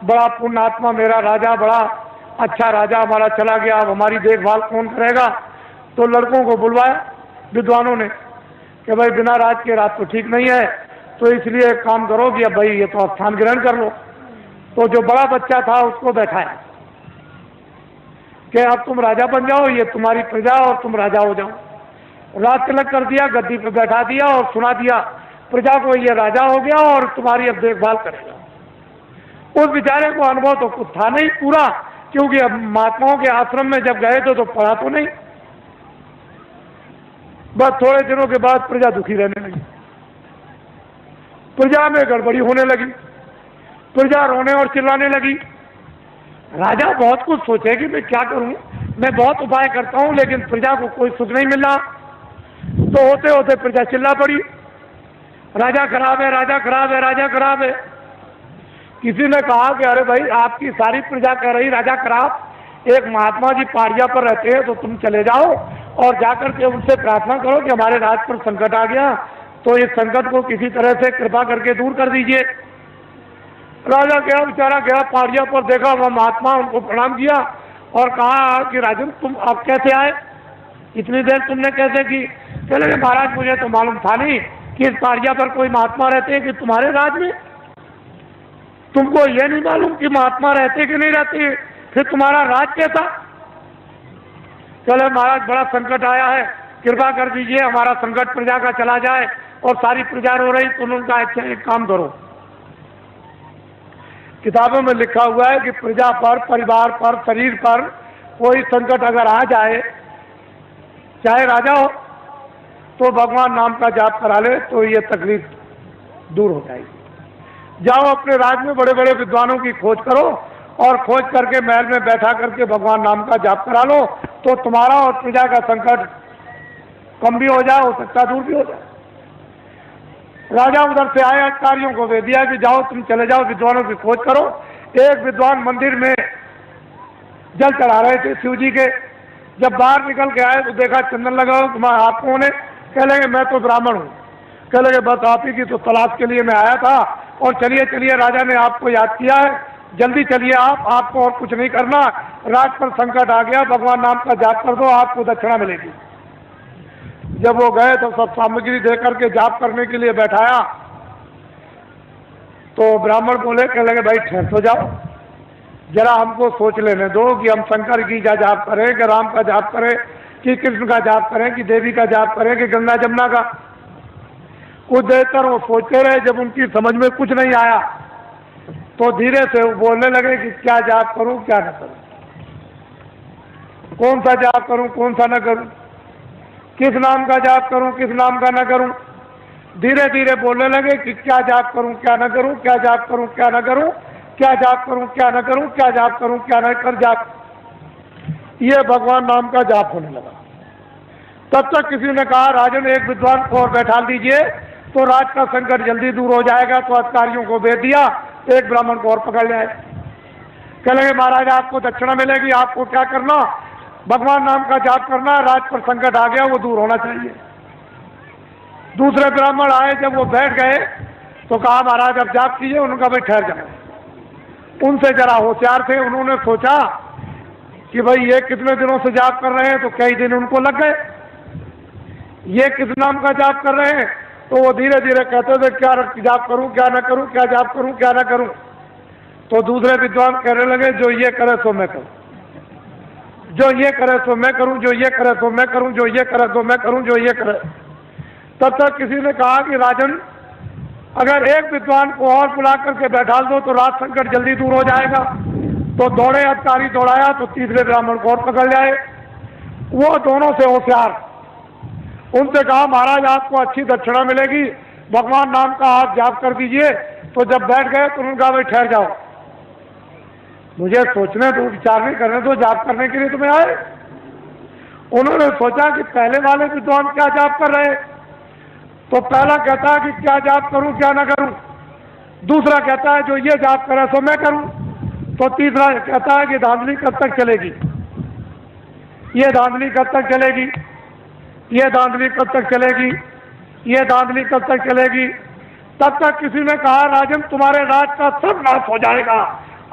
बड़ा पुण्यात्मा, मेरा राजा, बड़ा अच्छा राजा हमारा चला गया, अब हमारी देखभाल कौन करेगा। तो लड़कों को बुलवाया विद्वानों ने कि भाई बिना राज के रात तो ठीक नहीं है, तो इसलिए काम करो कि अब भाई ये तो स्थान ग्रहण कर लो। तो जो बड़ा बच्चा था उसको बैठाया कि अब तुम राजा बन जाओ, ये तुम्हारी प्रजा और तुम राजा हो जाओ। राज तिलक कर दिया, गद्दी पे बैठा दिया और सुना दिया प्रजा को ये राजा हो गया और तुम्हारी अब देखभाल करेगा। उस बेचारे को अनुभव तो कुछ था नहीं पूरा, क्योंकि अब महात्माओं के आश्रम में जब गए थे तो पढ़ा तो नहीं। बस थोड़े दिनों के बाद प्रजा दुखी रहने लगी, प्रजा में गड़बड़ी होने लगी, प्रजा रोने और चिल्लाने लगी। राजा बहुत कुछ सोचे कि मैं क्या करूं, मैं बहुत उपाय करता हूं लेकिन प्रजा को कोई सुख नहीं मिल रहा। तो होते होते प्रजा चिल्ला पड़ी, राजा खराब है, राजा खराब है, राजा खराब है। किसी ने कहा कि अरे भाई आपकी सारी प्रजा कह रही राजा खराब, एक महात्मा जी पहाड़िया पर रहते हैं, तो तुम चले जाओ और जाकर के उनसे प्रार्थना करो कि हमारे राज पर संकट आ गया, तो इस संकट को किसी तरह से कृपा करके दूर कर दीजिए। राजा गया, बेचारा गया पहाड़िया पर, देखा वह महात्मा, उनको प्रणाम किया और कहा कि राजन तुम अब कैसे आए, इतनी देर तुमने कैसे की? चले महाराज मुझे तो मालूम था नहीं कि इस पहाड़िया पर कोई महात्मा रहते हैं कि तुम्हारे राज में, तुमको ये नहीं मालूम कि महात्मा रहते कि नहीं रहते, फिर तुम्हारा राज कैसा? चले महाराज बड़ा संकट आया है, कृपा कर दीजिए हमारा संकट प्रजा का चला जाए। और सारी प्रजा रो रही, तुम उनका अच्छा एक काम करो, किताबों में लिखा हुआ है कि प्रजा पर, परिवार पर, शरीर पर कोई संकट अगर आ जाए, चाहे राजा हो, तो भगवान नाम का जाप करा ले तो ये तकलीफ दूर हो जाएगी। जाओ अपने राज में बड़े बड़े विद्वानों की खोज करो और खोज करके महल में बैठा करके भगवान नाम का जाप करा लो, तो तुम्हारा और प्रजा का संकट कम भी हो जाए, हो सकता दूर भी हो जाए। राजा उधर से आए, अधिकारियों को दे दिया कि जाओ तुम चले जाओ विद्वानों की खोज करो। एक विद्वान मंदिर में जल चढ़ा रहे थे शिव जी के, जब बाहर निकल के आए तो देखा चंदन लगा हो, आप कौन है? कह लेंगे मैं तो ब्राह्मण हूँ। कह लगे बस आप ही की तो तलाश के लिए मैं आया था, और चलिए चलिए राजा ने आपको याद किया है, जल्दी चलिए आपको और कुछ नहीं करना, राज पर संकट आ गया, भगवान नाम का जाप कर दो, आपको दक्षिणा मिलेगी। जब वो गए तो सब सामग्री दे करके जाप करने के लिए बैठाया, तो ब्राह्मण बोले, कह लगे भाई ठहर तो जाओ, जरा हमको सोच लेने दो कि हम शंकर की का जाप करें कि राम का जाप करें कि कृष्ण का जाप करें कि देवी का जाप करें कि गंगा जमुना का। कुछ देर तक वो सोचते रहे, जब उनकी समझ में कुछ नहीं आया तो धीरे से वो बोलने लगे कि क्या जाप करूं क्या न करूं, कौन सा जाप करूं कौन सा न करूं, किस नाम का जाप करूं किस नाम का न करूं। धीरे धीरे बोलने लगे कि क्या जाप करूं क्या न करूं, क्या जाप करूं क्या न करूं, क्या जाप करूं क्या न करूं, क्या जाप करूं क्या न कर जाप। ये भगवान नाम का जाप होने लगा। तब तक किसी ने कहा राजन एक विद्वान को और बैठा दीजिए तो राज का संकट जल्दी दूर हो जाएगा। तो अधिकारियों को भेज दिया, एक ब्राह्मण को और पकड़ लिया। कह लगे महाराज आपको दक्षिणा मिलेगी, आपको क्या करना, भगवान नाम का जाप करना, राज पर संकट आ गया वो दूर होना चाहिए। दूसरे ब्राह्मण आए, जब वो बैठ गए तो कहा महाराज अब जाप कीजिए। उनका भाई ठहर जाओ। उनसे जरा होशियार थे, उन्होंने सोचा कि भाई ये कितने दिनों से जाप कर रहे हैं, तो कई दिन उनको लग गए। ये किस नाम का जाप कर रहे हैं, तो वो धीरे धीरे कहते थे क्या जाप करूं क्या न करूं, क्या जाप करूं क्या न करूं। तो दूसरे विद्वान कहने लगे जो ये करे सो मैं करूं, जो ये करे सो मैं करूं, जो ये करे सो मैं करूं, जो ये करे सो मैं करूं, जो ये करे। तब तक किसी ने कहा कि राजन अगर एक विद्वान को और बुला करके बैठा दो तो राज संकट जल्दी दूर हो जाएगा। तो दौड़े अधिकारी दौड़ाया तो तीसरे ब्राह्मण को और पकड़ जाए। वो दोनों से होशियार, उनसे कहा महाराज आपको अच्छी दक्षिणा मिलेगी, भगवान नाम का आप जाप कर दीजिए। तो जब बैठ गए तो उन्होंने कहा भाई ठहर जाओ, मुझे सोचने दो, विचार नहीं करने दो, जाप करने के लिए तुम्हें आए। उन्होंने सोचा कि पहले वाले विद्वान क्या जाप कर रहे, तो पहला कहता है कि क्या जाप करूं क्या ना करूं, दूसरा कहता है जो ये जाप करे सो मैं करूं, तो तीसरा कहता है कि धांधली कब तक चलेगी, ये धांधली कब तक चलेगी, ये धांधली कब तक चलेगी, ये धांधली कब तक चलेगी। तब तक किसी ने कहा राजन तुम्हारे राज का सब नाश हो जाएगा।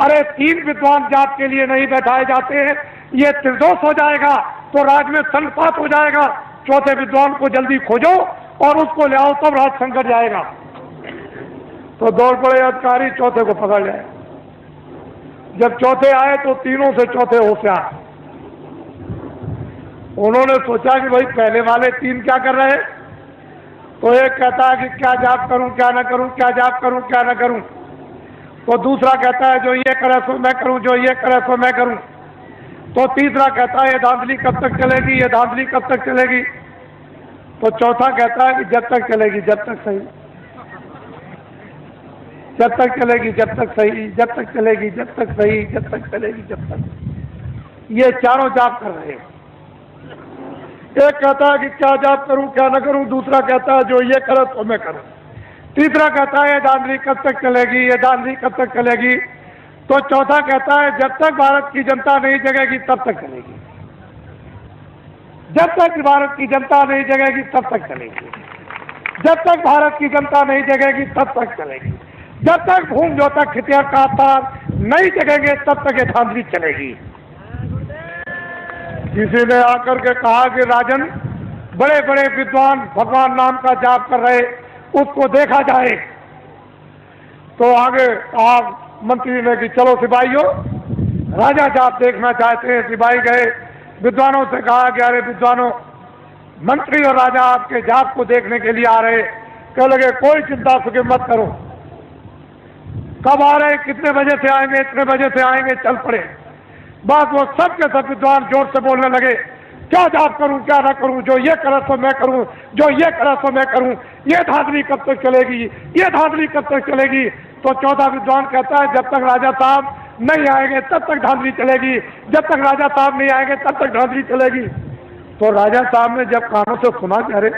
अरे 3 विद्वान जाप के लिए नहीं बैठाए जाते हैं, ये त्रिदोष हो जाएगा तो राज में संपात हो जाएगा। चौथे विद्वान को जल्दी खोजो और उसको ले आओ, तब राज संकट जाएगा। तो दौड़ पड़े अधिकारी, चौथे को पकड़ लिया। जब चौथे आए तो तीनों से चौथे होशियार। उन्होंने सोचा कि भाई पहले वाले 3 क्या कर रहे हैं, तो एक कहता है कि क्या जाप करूं क्या ना करूं, क्या जाप करूं क्या ना करूं। तो दूसरा कहता है जो ये करे सो मैं करूं, जो ये करे सो मैं करूं। तो तीसरा कहता है ये धांधली कब तक चलेगी, ये धांधली कब तक चलेगी। तो चौथा कहता है कि जब तक चलेगी जब तक सही, जब तक चलेगी जब तक सही, जब तक चलेगी जब तक सही, जब तक चलेगी जब तक। ये चारों जाप कर रहे हैं। एक कहता है कि क्या जाप करूं क्या न करूं, दूसरा कहता है जो ये करे तो मैं करूं, तीसरा कहता है ये धांधली कब तक चलेगी, ये धांधली कब तक चलेगी। तो चौथा कहता है जब तक भारत की जनता नहीं जगेगी तब तक चलेगी, जब तक भारत की जनता नहीं जगेगी तब तक चलेगी, जब तक भारत की जनता नहीं जगेगी तब तक चलेगी, जब तक भूम जो तक खितियार का तार नहीं जगेंगे तब तक ये धांधली चलेगी। किसी ने आकर के कहा कि राजन बड़े बड़े विद्वान भगवान नाम का जाप कर रहे, उसको देखा जाए। तो आगे कहा मंत्री ने कि चलो सिपाहियों, राजा जाप देखना चाहते हैं। सिपाही गए, विद्वानों से कहा कि अरे विद्वानों, मंत्री और राजा आपके जाप को देखने के लिए आ रहे। कह लगे कोई चिंता फिक्र मत करो, कब आ रहे, कितने बजे से आएंगे, इतने बजे से आएंगे, चल पड़े। बात वो सब के सब विद्वान जोर से बोलने लगे क्या जाप करूं क्या ना करूं, जो ये करे सो मैं करूं, जो ये करे सो मैं करूं, ये धांधली कब तक चलेगी, ये धांधली कब तक चलेगी। तो चौथा विद्वान कहता है जब तक राजा साहब नहीं आएंगे तब तक धांधली चलेगी, जब तक राजा साहब नहीं आएंगे तब तक धांधली चलेगी। तो राजा साहब ने जब कानों से सुना कि अरे,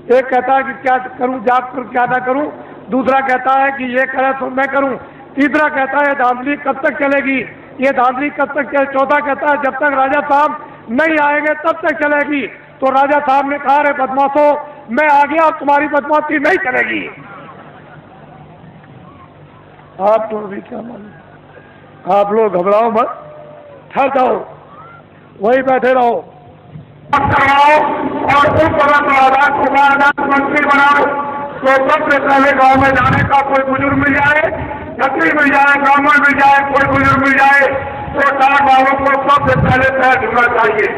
एक कहता है कि क्या करूं जाप करूं क्या ना करूं, दूसरा कहता है कि ये करे तो मैं करूं, तीसरा कहता है धांधली कब तक चलेगी, ये धांधली कब तक चले, चौथा कहता है जब तक राजा साहब नहीं आएंगे तब तक चलेगी। तो राजा साहब ने कहा अरे बदमाशों, मैं आ गया, अब तुम्हारी बदमाशी नहीं चलेगी। आप तो अभी क्या मालूम, आप लोग घबराओ मत, ठहर जाओ, वही बैठे रहो और मंत्री बनाओ। तो सबसे पहले गांव में जाने का कोई बुजुर्ग मिल जाए छत्री मिल जाए, ब्राह्मण मिल जाए, कोई बुजुर्ग मिल जाए तो टाट वालों को सबसे पहले पैर ढूंढना चाहिए।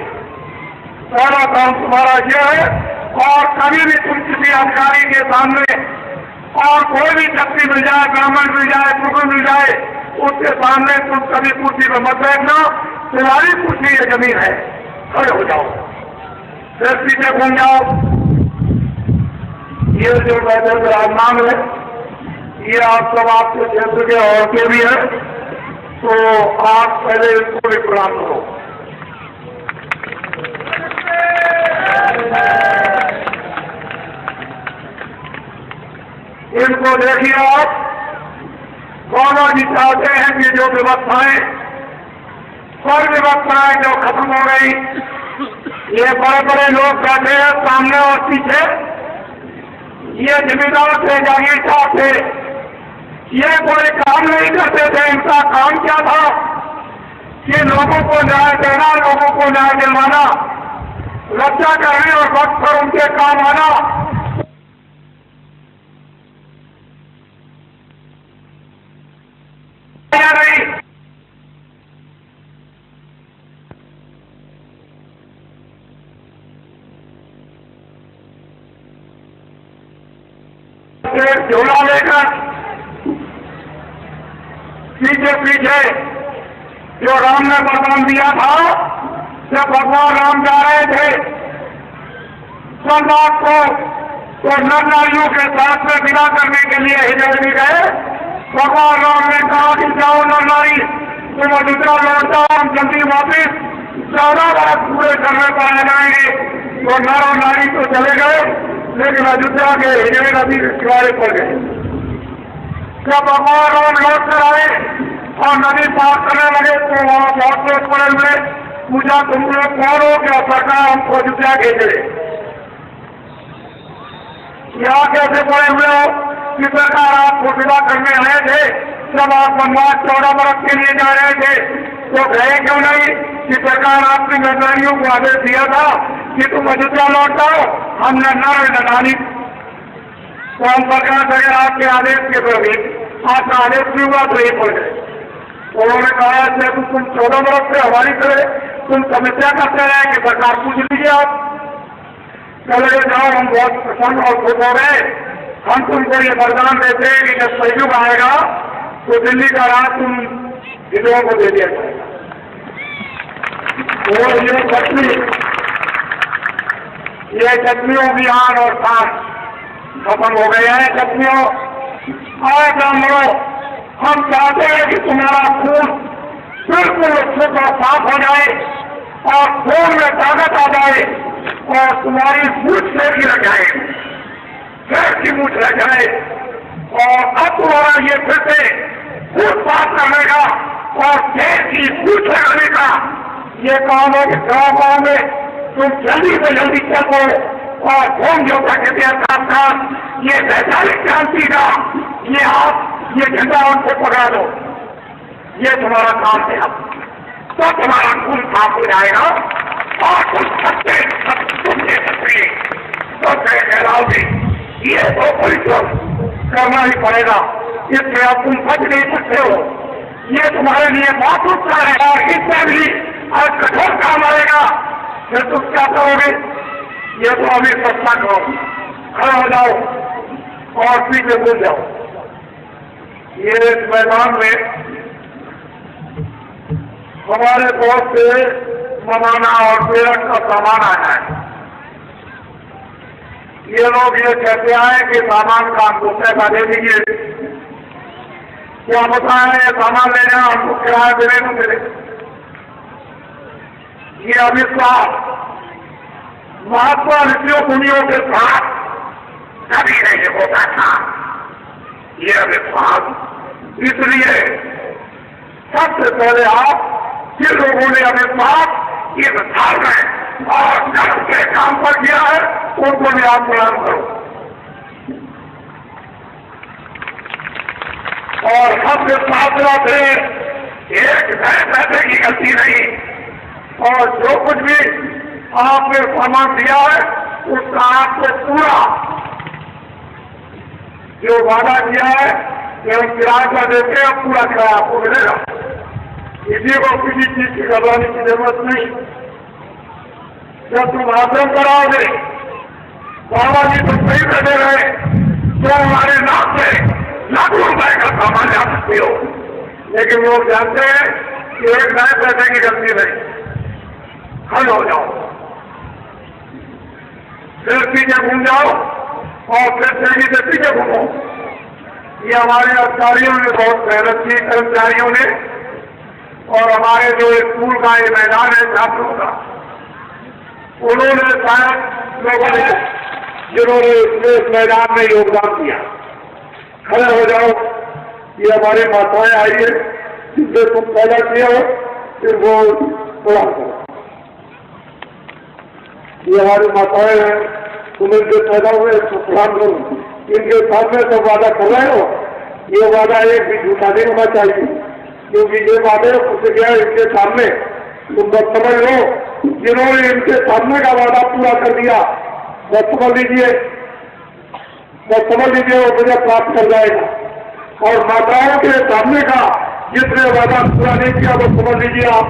पहला काम तुम्हारा यह है। और कभी भी तुम किसी अधिकारी के सामने और कोई भी छत्री मिल जाए, ब्राह्मण मिल जाए, बुजुर्ग मिल जाए, उसके सामने तुम कभी कुर्सी पर मत बैठना। तुम्हारी कुर्सी ये जमीन है, खड़े हो जाओ, फिर पीछे घूम जाओ। ये जो बैठे विराजमान है, ये आप सब आपके क्षेत्र के औरतें भी हैं, तो आप पहले इसको भी प्रणाम करो। इनको देखिए आप, कौन भी चाहते हैं कि जो व्यवस्थाएं, सब व्यवस्थाएं जो खत्म हो गई, ये बड़े बड़े लोग बैठे हैं सामने और पीछे, ये जमींदार थे, जागीरदार थे, ये कोई काम नहीं करते थे। इनका काम क्या था कि लोगों को न्याय देना, लोगों को न्याय दिलवाना, रक्षा करने और वक्त पर उनके काम आना। नहीं, झोला लेकर पीछे पीछे जो राम ने वरदान दिया था, जब भगवान राम जा रहे थे सोमनाथ को, तो नर नारियों के साथ में विदा करने के लिए हिजड़ने गए। भगवान राम ने कहा कि जाओ नर नारी, तुम अयोध्या लौट जाओ, हम जल्दी वापिस 14 वर्ष पूरे करने पर आ जाएंगे। तो नर और नारी तो चले गए, लेकिन अयोध्या के हिजड़े नदी किनारे पर गए। जब भगवान राम लौट कर आए और नदी पार करने लगे तो वहां बहुत लोग पड़े हुए, पूछा तुम लोग कौन हो, क्या सरकार हमको अयोध्या भेजे? यहाँ कैसे पड़े हुए हो कि सरकार आपको विदा करने आए थे? जब आप वनवास 14 वर्ष के लिए जा रहे थे तो गए क्यों नहीं? कि सरकार आपने नरनारियों को आदेश दिया था कि तुम अयोध्या लौट जाओ, हमने नरनारी। तो हम सरकार अगर आपके आदेश के प्रति आपका आदेश भी हुआ तो ये पड़ गए। उन्होंने कहा जब तुम 14 वर्ष से हमारी तरह तुम समस्या करते रहे कि सरकार पूछ लीजिए आप। चले जाओ, हम बहुत प्रसन्न और खुश हो गए। हम तुमको ये वरदान देते हैं कि जब सहयोग आएगा तो दिल्ली का राज तुम हिंदुओं को दे दिया जाएगा। और ये छत्रियों की आन और शान खत्म हो गए हैं। छत्रियों और ब्राह्मणों, हम चाहते हैं कि तुम्हारा खून बिल्कुल शुद्ध और साफ हो जाए और खून में ताकत आ जाए और तुम्हारी मूछ नहीं रह जाए, पैर की मूछ रह जाए। और अब तुम्हारा ये फिर से खून साफ करने का और पैर की मूछ लगाने का ये काम है कि गाँव में तुम जल्दी से जल्दी चलो और होम योद्धा के साथ साथ ये वैचारिक क्रांति का ये आप ये झंडा उनको पकड़ा दो। ये तुम्हारा काम है। अब तो तुम्हारा खून साफ हो जाएगा और तुम सबसे तो कहलाओगे। ये तो परिश्रम करना ही पड़ेगा, इसलिए अब तुम बच नहीं सकते हो। ये तुम्हारे लिए बहुत उत्साह है और इससे भी और कठोर काम आएगा। फिर तुम क्या करोगे? ये तो अभी सस्ता करो, खड़ा हो जाओ और पीछे घूम जाओ। ये इस मैदान में हमारे बहुत से मनाना और प्रेरक का सामान आया है। ये लोग ये कहते आए कि सामान का हमको पैसा दे दीजिए। क्या बताएं ये सामान लेना हमको किराया देने को मिले। ये अविश्वास महात्मा ऋषियों मुनियों के साथ कभी नहीं होता था। ये अविश्वास इसलिए सबसे पहले आप जिन लोगों ने अविश्वास ये विचार में और धर्म के काम पर किया है उनको भी आप प्रणाम करो। और सबसे सावधान थे, एक पैसे की गलती नहीं। और जो कुछ भी आपने सामान दिया है उसका आपको पूरा जो वादा किया है केवल किराए का देते हैं, पूरा किराया आपको मिलेगा। किसी को किसी चीज की घबराने की जरूरत नहीं। जब तुम आश्रम कराओगे, बाबा जी तो सही बैठे रहे, तो हमारे नाम से लाखों रुपए का सामान ला सकते हो, लेकिन लोग जानते हैं कि एक नए पैसे की गलती नहीं, हल हो जाओ, फिर पीछे घूम जाओ और फिर तेजी से पीछे घूमो। ये हमारे अधिकारियों ने बहुत मेहनत की, कर्मचारियों ने, और हमारे जो स्कूल का ये मैदान है छात्रों का, उन्होंने शायद लोगों ने जिन्होंने इस मैदान में योगदान दिया। खड़े हो जाओ, ये हमारी माताएं आई है जिनसे तुम पैदा किए हो, फिर वो प्रणाम करो। ये हमारी माताएं हैं, तुम इनके पैदा हुए तो प्रणाम करो। इनके सामने तो वादा कर रहे हो, ये वादा एक भी झूठा नहीं होना चाहिए, क्योंकि ये वादे कुछ गया इनके सामने। तुम बस समझ लो, जिन्होंने इनके सामने का वादा पूरा कर दिया, बस समझ लीजिए वो मुझे प्राप्त कर जाएगा। और माताओं के सामने का जिसने वादा पूरा नहीं किया, वो समझ लीजिए आप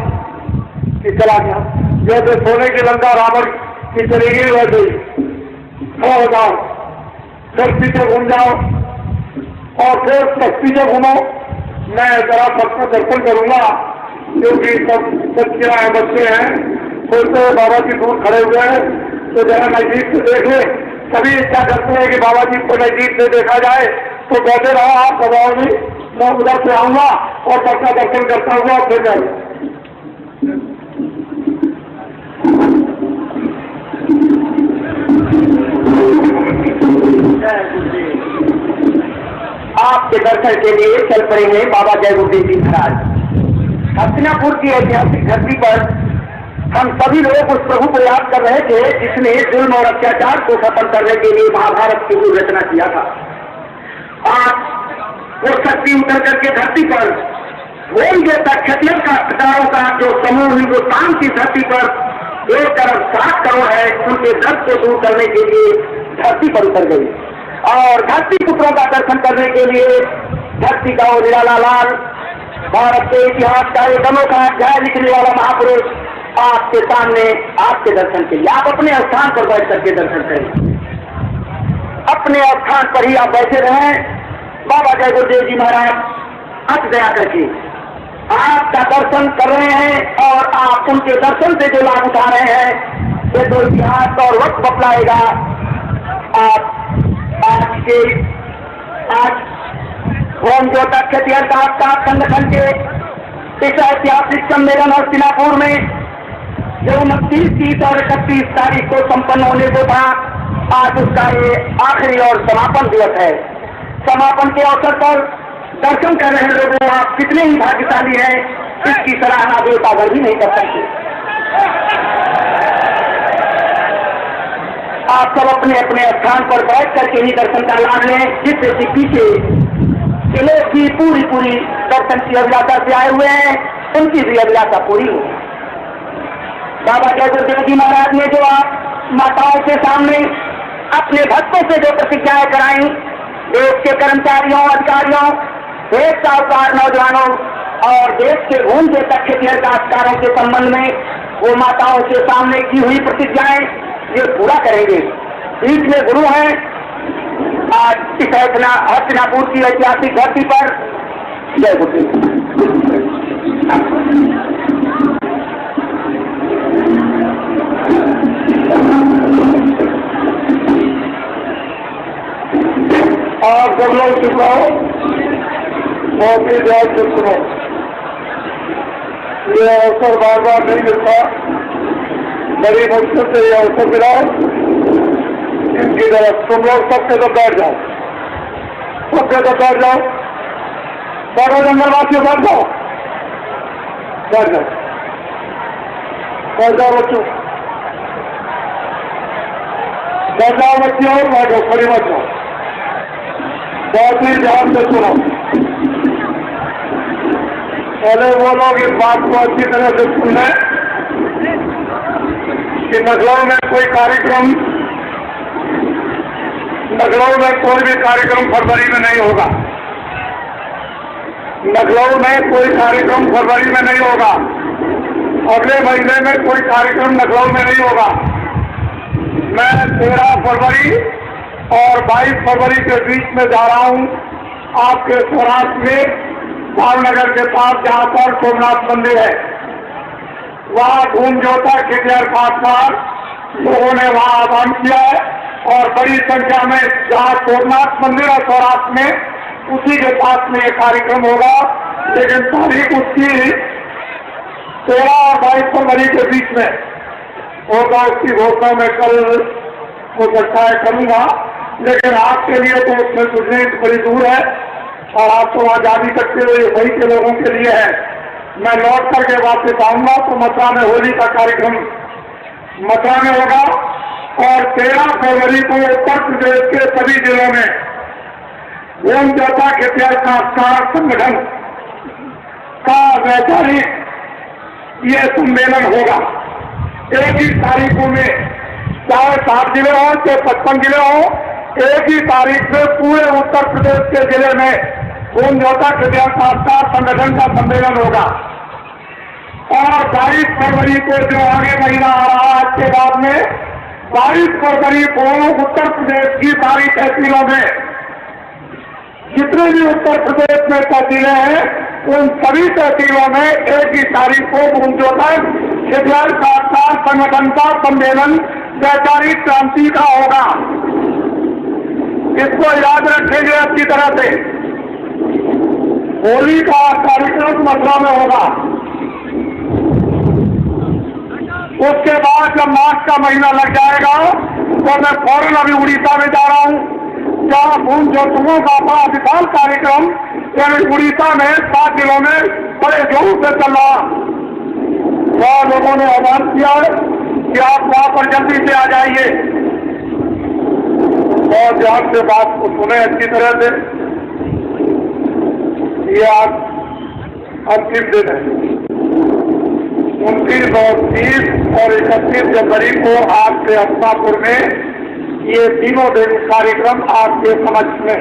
कि चला गया। जैसे सोने की लंका रावण की चली गई, वैसे ही खड़ा हो जाओ, फिर पीछे घूम जाओ और फिर पीछे घूमो। मैं जरा सबका दर्शन करूंगा, क्योंकि सब बच्चियां हैं, बच्चे हैं, फिर तो बाबा जी दूर खड़े हुए हैं, तो जरा नजदीक से देख ले। सभी इच्छा करते हैं कि बाबा जी को नजदीक से देखा जाए, तो बैठे रहो आप दबाओ में, मैं उधर से आऊंगा और सबका दर्शन करता हुआ फिर जाऊंगा। आपके दर्शन के लिए चल पड़े हैं बाबा जय गुरुदेव जी महाराज। हस्तिनापुर की ऐतिहासिक धरती पर हम सभी लोग उस प्रभु को याद कर रहे थे जिसने जुल्म और अत्याचार को खत्म करने के लिए महाभारत की रचना किया था। आज वो शक्ति उतर करके धरती पर वही जैसा क्षत्रिय का कटारों का जो समूह हिंदुस्तान की धरती पर 1.7 करोड़ है, उनके दर्द को दूर करने के लिए धरती पर उतर गई। और धरती पुत्रों का दर्शन करने के लिए धरती का वो निराला लाल, भारत के इतिहास का एक अनोखा अध्याय लिखने वाला महापुरुष आपके सामने, आपके दर्शन के लिए। आप अपने स्थान पर बैठ करके दर्शन करें, अपने स्थान पर ही आप बैठे रहें। बाबा जय गुरुदेव जी महाराज हट दया करके आपका दर्शन कर रहे हैं, और आप उनके दर्शन से जो लाभ उठा रहे हैं, ये तो इतिहास और वक्त बतलाएगा। आप आज होम ज्योता क्षत्रिय का संगठन के इस ऐतिहासिक सम्मेलन हस्तिनापुर में जो 29, 30 और 31 तारीख को संपन्न होने को था, आज उसका ये आखिरी और समापन दिवस है। समापन के अवसर पर दर्शन कर रहे लोगों, आप कितने ही भाग्यशाली हैं, इसकी सराहना देवतागर भी नहीं कर सकते। आप सब अपने अपने स्थान पर बैठ करके ही दर्शन का लाभ लें, जिससे कि पीछे के लोग भी पूरी दर्शन की अभिलाषा से आए हुए हैं, उनकी भी अभिलाषा पूरी हो। बाबा जय गुरुदेव जी महाराज ने जो आप माताओं के सामने अपने भक्तों से जो प्रतिज्ञाएं कराई, देश के कर्मचारियों, अधिकारियों, देश साहूकार, नौजवानों और देश के भूमि के तक क्षेत्रीय काश्तकारों के संबंध में वो माताओं के सामने की हुई प्रतिज्ञाएं ये पूरा करेंगे। बीच में गुरु हैं आज इस हस्तिनापुर की ऐतिहासिक धरती पर। जय गुरुदेव। आप सब लोग चुप रहो और फिर ध्यान से सुनो। ये अवसर बार बार नहीं मिलता, बड़ी मुश्किल से ये अवसर मिला। इनकी तरफ तुम लोग सबके तो बैठ जाओ, सबके तो बैठ जाओ, सारे जंगलवासियों बैठ जाओ, बैठ जाओ, बैठ जाओ बच्चों, बैठ जाओ बच्चियों, बैठो, खड़ी मत जाओ, बहुत ही ध्यान से सुनो। पहले वो लोग इस बात को अच्छी तरह से सुन लें कि लखनऊ में कोई भी कार्यक्रम फरवरी में नहीं होगा। लखनऊ में कोई कार्यक्रम फरवरी में नहीं होगा, अगले महीने में कोई कार्यक्रम लखनऊ में नहीं होगा। मैं 13 फरवरी और 22 फरवरी के बीच में जा रहा हूं आपके सौराष्ट्र में भावनगर के पास, जहां पर सोमनाथ मंदिर है। वहां धूम जोता खिटियार घाट पर लोगों ने वहां आह्वान किया है और बड़ी संख्या में जहां सोमनाथ मंदिर और सौराष्ट्र में उसी के पास में ये कार्यक्रम होगा, लेकिन तारीख उसकी 13 और 22 फरवरी के बीच में होगा। उसकी घोषणा मैं कल हो सकता है करूंगा, लेकिन आपके लिए तो उसमें सुनने बड़ी दूर है और आप तो आजादी करते हुए वही के लोगों के लिए है। मैं लौट करके वापस आऊंगा तो मथुरा में होली का कार्यक्रम मथुरा में होगा और 13 फरवरी को उत्तर प्रदेश के सभी जिलों में धूम जोता खिटियार संस्कार संगठन का वैचारिक ये सम्मेलन होगा। एक ही तारीखों में, चाहे 7 जिले हों चाहे 55 जिले हों, एक ही तारीख से पूरे उत्तर प्रदेश के जिले में धूम जोता खिटियार संस्कार संगठन का सम्मेलन होगा। और 22 फरवरी को जो आगे महीना आ रहा है आज के बाद में, 22 फरवरी को उत्तर प्रदेश की सारी तहसीलों में, जितने भी उत्तर प्रदेश में तहसीलें हैं, उन सभी तहसीलों में एक ही तारीख को धूम जोता खिटियार संस्कार संगठन का सम्मेलन वैचारिक क्रांति का होगा। इसको याद रखेंगे अच्छी तरह से। होली का कार्यक्रम मथुरा में होगा। उसके बाद जब मार्च का महीना लग जाएगा तो मैं फौरन अभी उड़ीसा में जा रहा हूं, जहां धूम जोतुओं का बड़ा विशाल कार्यक्रम यानी उड़ीसा में 7 जिलों में बड़े जोर से चल रहा। वहां लोगों ने आह्वान किया कि आप वहां पर जल्दी से आ जाइए और ध्यान से बात को सुने अच्छी तरह से। ये आज अंतिम दिन है। 29 और 30 और 31 जनवरी को आपके हस्तापुर में ये तीनों दिन कार्यक्रम आपके समझ में।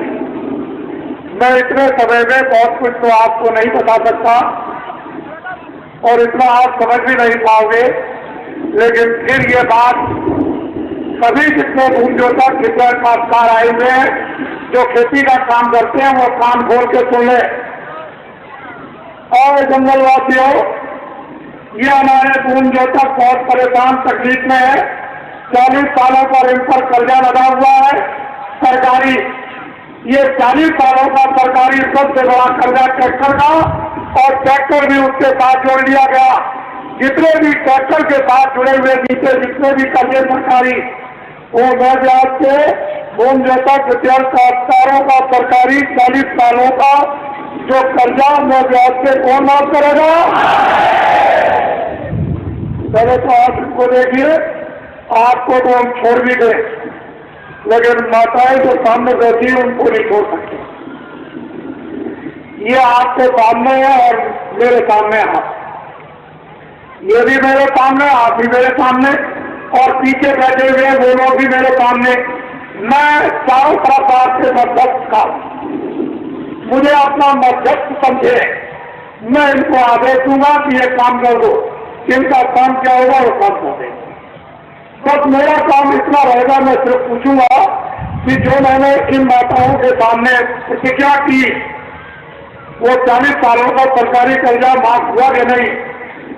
मैं इतने समय में बहुत कुछ तो आपको नहीं बता सकता और इतना आप समझ भी नहीं पाओगे, लेकिन फिर ये बात सभी जितने धूम जोता खिटियार संस्कार आए हुए हैं, जो खेती का काम करते हैं, वो कान खोल के सुन ले। और जंगलवासियों, ये हमारे धूम जोता बहुत परेशान तकलीफ में है। 40 सालों पर इन पर कर्जा लगा हुआ है सरकारी। ये 40 सालों का सरकारी सबसे बड़ा कर्जा ट्रैक्टर का, और ट्रैक्टर भी उसके साथ जोड़ लिया गया। जितने भी ट्रैक्टर के साथ जुड़े हुए नीचे जितने भी कर्जे सरकारी, वो मैं ब्याज के धूम जोता खिटियार संस्कारों का सरकारी 40 सालों का जो कर्जा मैं ब्याज के कौन माफ करेगा? पहले तो आप इसको देखिए, आपको तो हम छोड़ भी गए, लेकिन माताएं जो सामने बैठी हैं उनको नहीं छोड़ सकते। ये आपके सामने है और मेरे सामने आप, ये भी मेरे सामने, आप भी मेरे सामने, और पीछे बैठे हुए वो लोग भी मेरे सामने। मैं चारों तरफ आपके मध्यस्थ का, मुझे अपना मध्यस्थ समझे। मैं इनको आदेश दूंगा कि ये काम कर दो, इनका काम क्या होगा वो काम कर दें। बस मेरा काम इतना रहेगा, मैं सिर्फ पूछूंगा कि जो मैंने इन माताओं के सामने प्रतिज्ञा की, वो 40 सालों का सरकारी कर्जा माफ हुआ कि नहीं,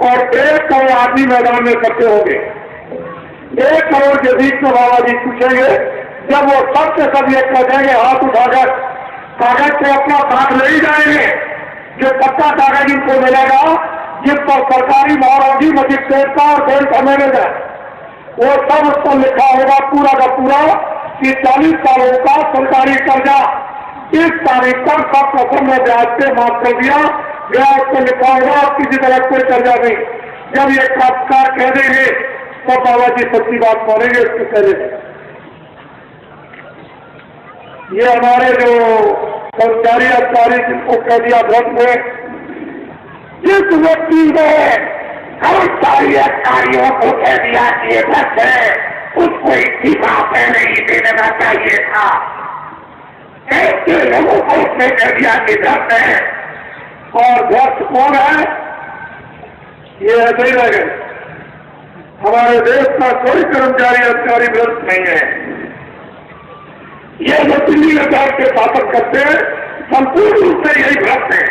और 1 करोड़ आदमी मैदान में इकट्ठे होंगे। 1 करोड़ के बीच में बाबा जी पूछेंगे, जब वो सब के सब ये कह देंगे हाथ उठाकर, कागज को अपना साथ ले ही जाएंगे, जो पक्का कागज इनको मिलेगा जिस पर सरकारी मोहर होगी मजिस्ट्रेट का और बेल का मैनेजर, वो सब उस पर लिखा होगा पूरा का पूरा कि 40 सालों का सरकारी कर्जा इस तारीख पर सब प्रथम में ब्याज पे माफ कर दिया। ब्याज पे लिखा होगा किसी तरह कोई कर्जा नहीं। जब ये काश्तकार कह देंगे तो बाबा जी सच्ची बात मानेंगे, इसके पहले ये हमारे जो कर्मचारी अधिकारी जिनको कह दिया भ्रष्ट है, जिस व्यक्ति ने कर्मचारी अधिकारियों को कह दिया कि ये भ्रष्ट है, उसको इस्तीफा पहले ही दे देना चाहिए था। ऐसे लोगों को उसने कह दिया कि भ्रष्ट है, और व्यर्थ कौन है? ये ऐसे ही रह गए। हमारे देश का कोई कर्मचारी अधिकारी भ्रष्ट नहीं है। ये जो दिल्ली में बैठ के शासन करते हैं संपूर्ण रूप से यही भ्रष्ट है।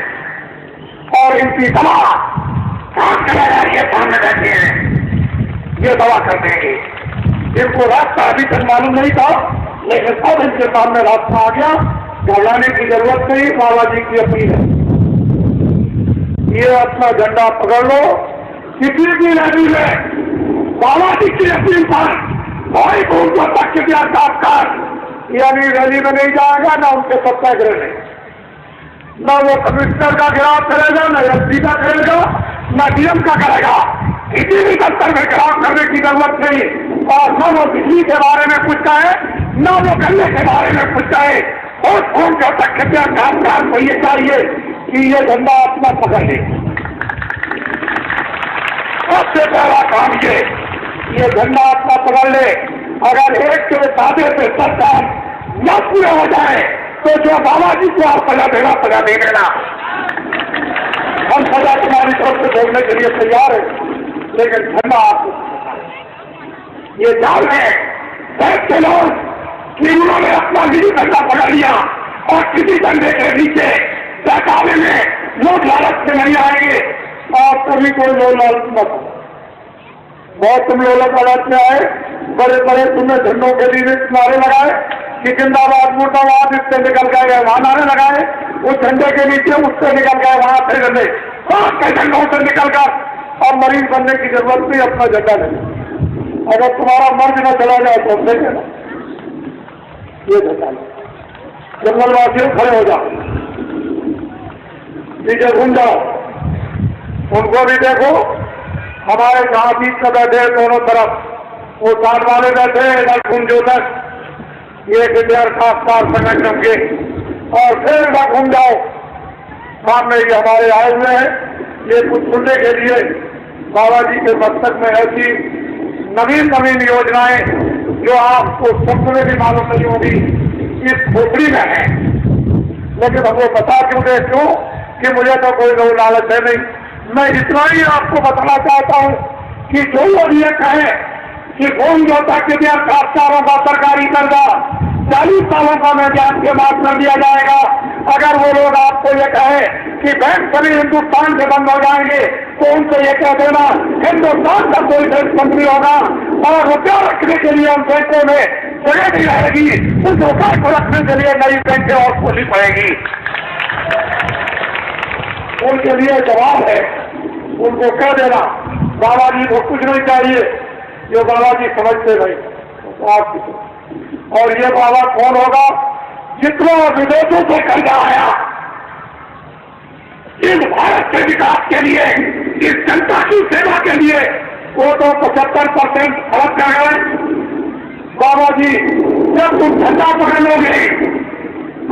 और इनकी दवा काम चलाया ये सामने बैठे हैं, ये दवा कर देंगे। इनको रास्ता अभी तक मालूम नहीं था, लेकिन अब इनके सामने रास्ता आ गया। घबराने की जरूरत नहीं, बाबा जी की अपील है। ये अपना झंडा पकड़ लो, किसी भी रैली में बाबा जी की अपील पर कोई उनको तक यानी रैली में नहीं जाएगा, ना उनके सत्याग्रह में, न वो कमिश्नर का गिराव करेगा, न एसपी का करेगा, न डीएम का करेगा। किसी भी दफ्तर में गिराव करने की जरूरत नहीं। और न वो बिजली के बारे में कुछ कहे, न वो गन्ने के बारे में कुछ कहे। और फोन का तक काम को ये चाहिए कि ये झंडा अपना पकड़ ले। सबसे पहला काम ये झंडा अपना पकड़ ले। अगर एक के दादे पे सब काम न पूरे हो जाए तो जो बाबा जी को आप सजा देना सजा दे देना। हम सजा तुम्हारी तरफ से बोलने के लिए तैयार है, लेकिन झंडा आपको ये जान है देश के लोग कि उन्होंने अपना निजी झंडा पकड़ लिया और किसी झंडे के नीचे बहकावे में लोग लालच से नहीं आएंगे। और कभी कोई लोग लालच मत, बहुत तुम लोग लालच में आए, बड़े बड़े तुमने झंडों के लिए नारे लगाए कि जिंदाबाद मुर्दाबाद, इससे निकल गए वहां नारे लगाए, उस झंडे के नीचे उससे निकल गए वहां थे झंडे, के झंडों से निकल कर अब मरीज बनने की जरूरत नहीं, अपना झंडा ले। अगर तुम्हारा मर्ज न चला जाए तो ले लेना ये झंडा। जंगलवासियों खड़े हो जाओ, नीचे घूम जाओ, उनको भी देखो। हमारे जहां बीच में बैठे दोनों तरफ वो साथ वाले बैठे इधर कुंजोदक, ये विद्यार खासदार संगठन के, और फिर इधर घूम जाओ, सामने ये हमारे आए हुए हैं। ये कुछ सुनने के लिए बाबा जी के मस्तक में ऐसी नवीन नवीन योजनाएं जो आपको स्वप्न में भी मालूम नहीं होगी इस खोपड़ी में है। लेकिन हमको बता क्यों दे क्यों कि मुझे तो कोई लोग लालच है नहीं। मैं इतना ही आपको बताना चाहता हूं कि जो लोग ये कहें कि फोन जोता के लिए खासदारों का सरकारी कर्जा 40 सालों का मैं ब्याज के माफ कर दिया जाएगा, अगर वो लोग आपको ये कहे कि बैंक सभी हिंदुस्तान से बंद हो जाएंगे तो उनसे ये कह देना हिंदुस्तान का कोई बैंक मंत्री होगा और रुपया रखने के लिए उन बैंकों में जगह नहीं रहेगी, उस रुपये को रखने के लिए नई बैंकें और खोलनी पड़ेगी। उनके लिए जवाब है, उनको कह देना बाबा जी को कुछ नहीं चाहिए, जो बाबा जी समझते नहीं। और ये बाबा कौन होगा? जितना विदेशों से कर्जा आया इस भारत के विकास के लिए, इस जनता की सेवा के लिए, वो तो 75% खर्च कर गए। बाबा जी जब तुम झंडा पकड़ लोगे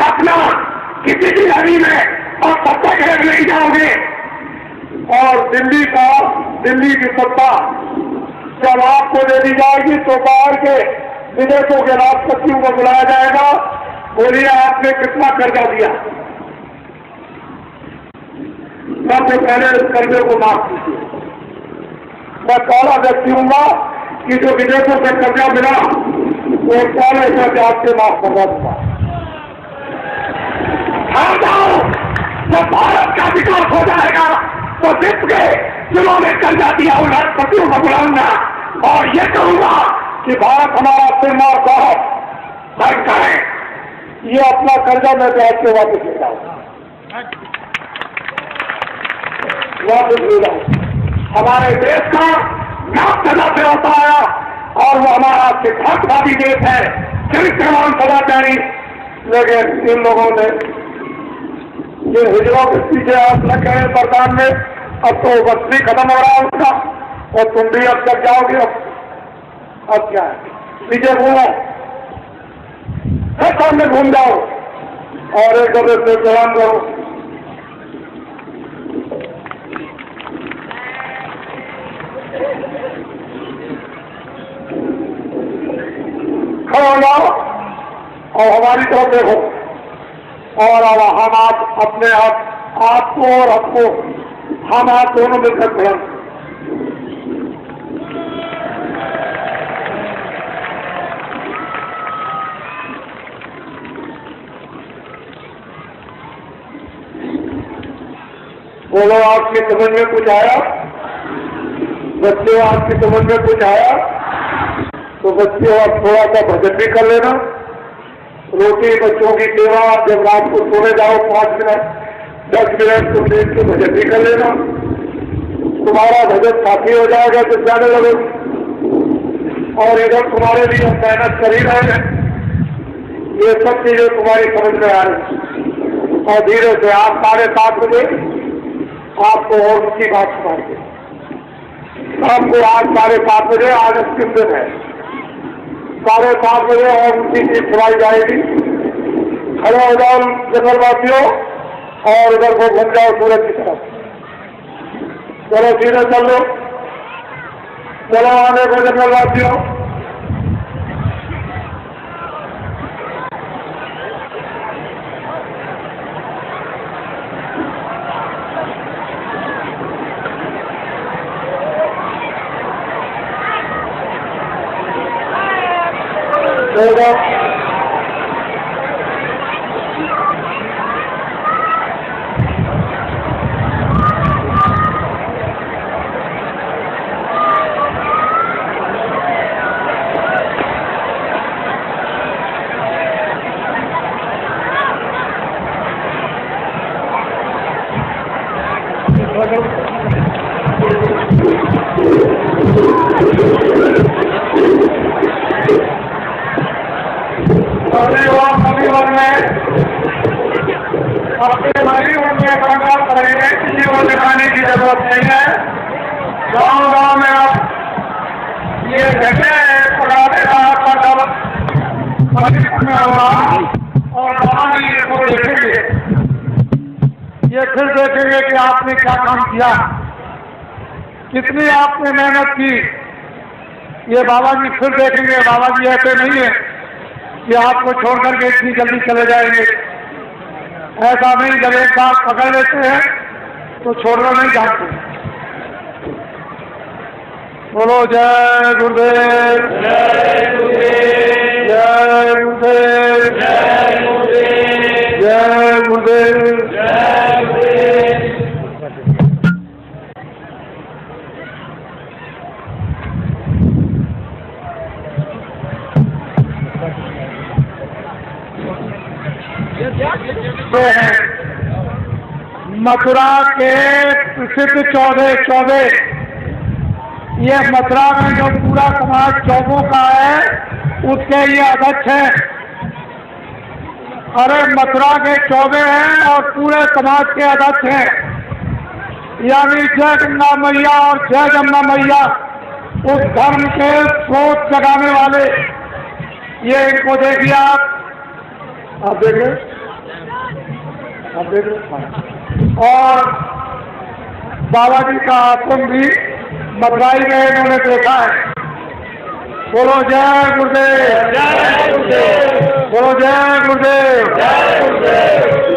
अपना किसी भी रैली में और सत्ता के नहीं जाओगे, और दिल्ली की सत्ता जब आपको दे दी जाएगी तो बाहर के विदेशों के राष्ट्रपतियों को बुलाया जाएगा, बोलिए आपने कितना कर्जा दिया, सबसे पहले इस कर्जे को माफ कीजिए। मैं पहला व्यक्ति हूँगा कि जो विदेशों से कर्जा मिला वो पहले से ब्याज से माफ करवा दूंगा। जब भारत का विकास हो जाएगा तो विश्व के जिन्होंने कर्जा दिया उन राष्ट्रपतियों को बुलाऊंगा और ये कहूंगा कि भारत हमारा सिर और गौरव बैंक का है, ये अपना कर्जा मैं ब्याज के वापस ले जाऊंगा, वापस ले जाऊंगा। हमारे देश का नाम सदा से होता आया और वो हमारा सिद्धांतवादी देश है, चरित्रवान सदाचारी। लेकिन इन लोगों ने ये हिजरों के पीछे आप न कहें सरकार में, अब तो वस्ती खत्म हो रहा है उसका, और तुम भी अब तक जाओगे। अब क्या है, पीछे घूमो, फिर सामने घूम जाओ और एक दूसरे से प्रणाम करो। खड़े हो जाओ और हमारी तरफ देखो, और अब हम आप अपने आप आपको और हमको हम आप दोनों मिलकर खड़ा। बोलो, आपकी समझ में कुछ आया? बच्चे, आपकी समझ में कुछ आया? तो बच्चे आप थोड़ा सा भजन भी कर लेना। रोटी बच्चों की सेवा, जब रात को सोने जाओ 5 मिनट 10 मिनट तो देख के भजन भी कर लेना। तुम्हारा भजन काफी हो जाएगा जब जाने लगेगी। और इधर तुम्हारे लिए हम मेहनत कर ही रहे हैं। ये सब चीजें तुम्हारी समझ में आ रही। और धीरे से आप 7:30 बजे आपको और उसकी बात सुनाएंगे। आपको आज 7:30 बजे, आज अंतिम दिन है, 7:30 बजे और उनकी चीज सुनाई जाएगी। खड़े हो जाओ जंगलवासियों और उधर को घूम जाओ सूरज की तरफ। चलो सीधे चल लो, चलो आने को जंगलवासियों। अपने मरीजों में कंट्रोल करेंगे, किसी को दिखाने की जरूरत नहीं है। गाँव में अब ये जगह पढ़ा देना में होगा और को देखेंगे, ये फिर देखेंगे कि आपने क्या काम किया, कितनी आपने मेहनत की। ये बाबा जी फिर देखेंगे। बाबा जी ऐसे नहीं है कि आपको छोड़कर के इतनी जल्दी चले जाएंगे। ऐसा नहीं, जब एक बार पकड़ लेते हैं तो छोड़ना नहीं जानते। बोलो जय गुरुदेव, जय गुरुदेव, जय गुरुदेव, जय गुरुदेव, जय गुरुदेव, जय गुरुदेव। मथुरा के प्रसिद्ध चौबे, ये मथुरा में जो पूरा समाज चौबों का है उसके ये अध्यक्ष है। अरे मथुरा के चौबे हैं और पूरे समाज के अध्यक्ष हैं, यानी जय गंगा मैया और जय जमुना मैया, उस धर्म के स्रोत जगाने वाले। ये इनको देखिए, आप देख रहे, आप देख रहे। और बाबा जी का आश्रम भी मथुराई में इन्होंने देखा है। बोलो जय गुरुदेव, जय गुरुदेव, बोलो जय गुरुदेव, जय गुरुदेव।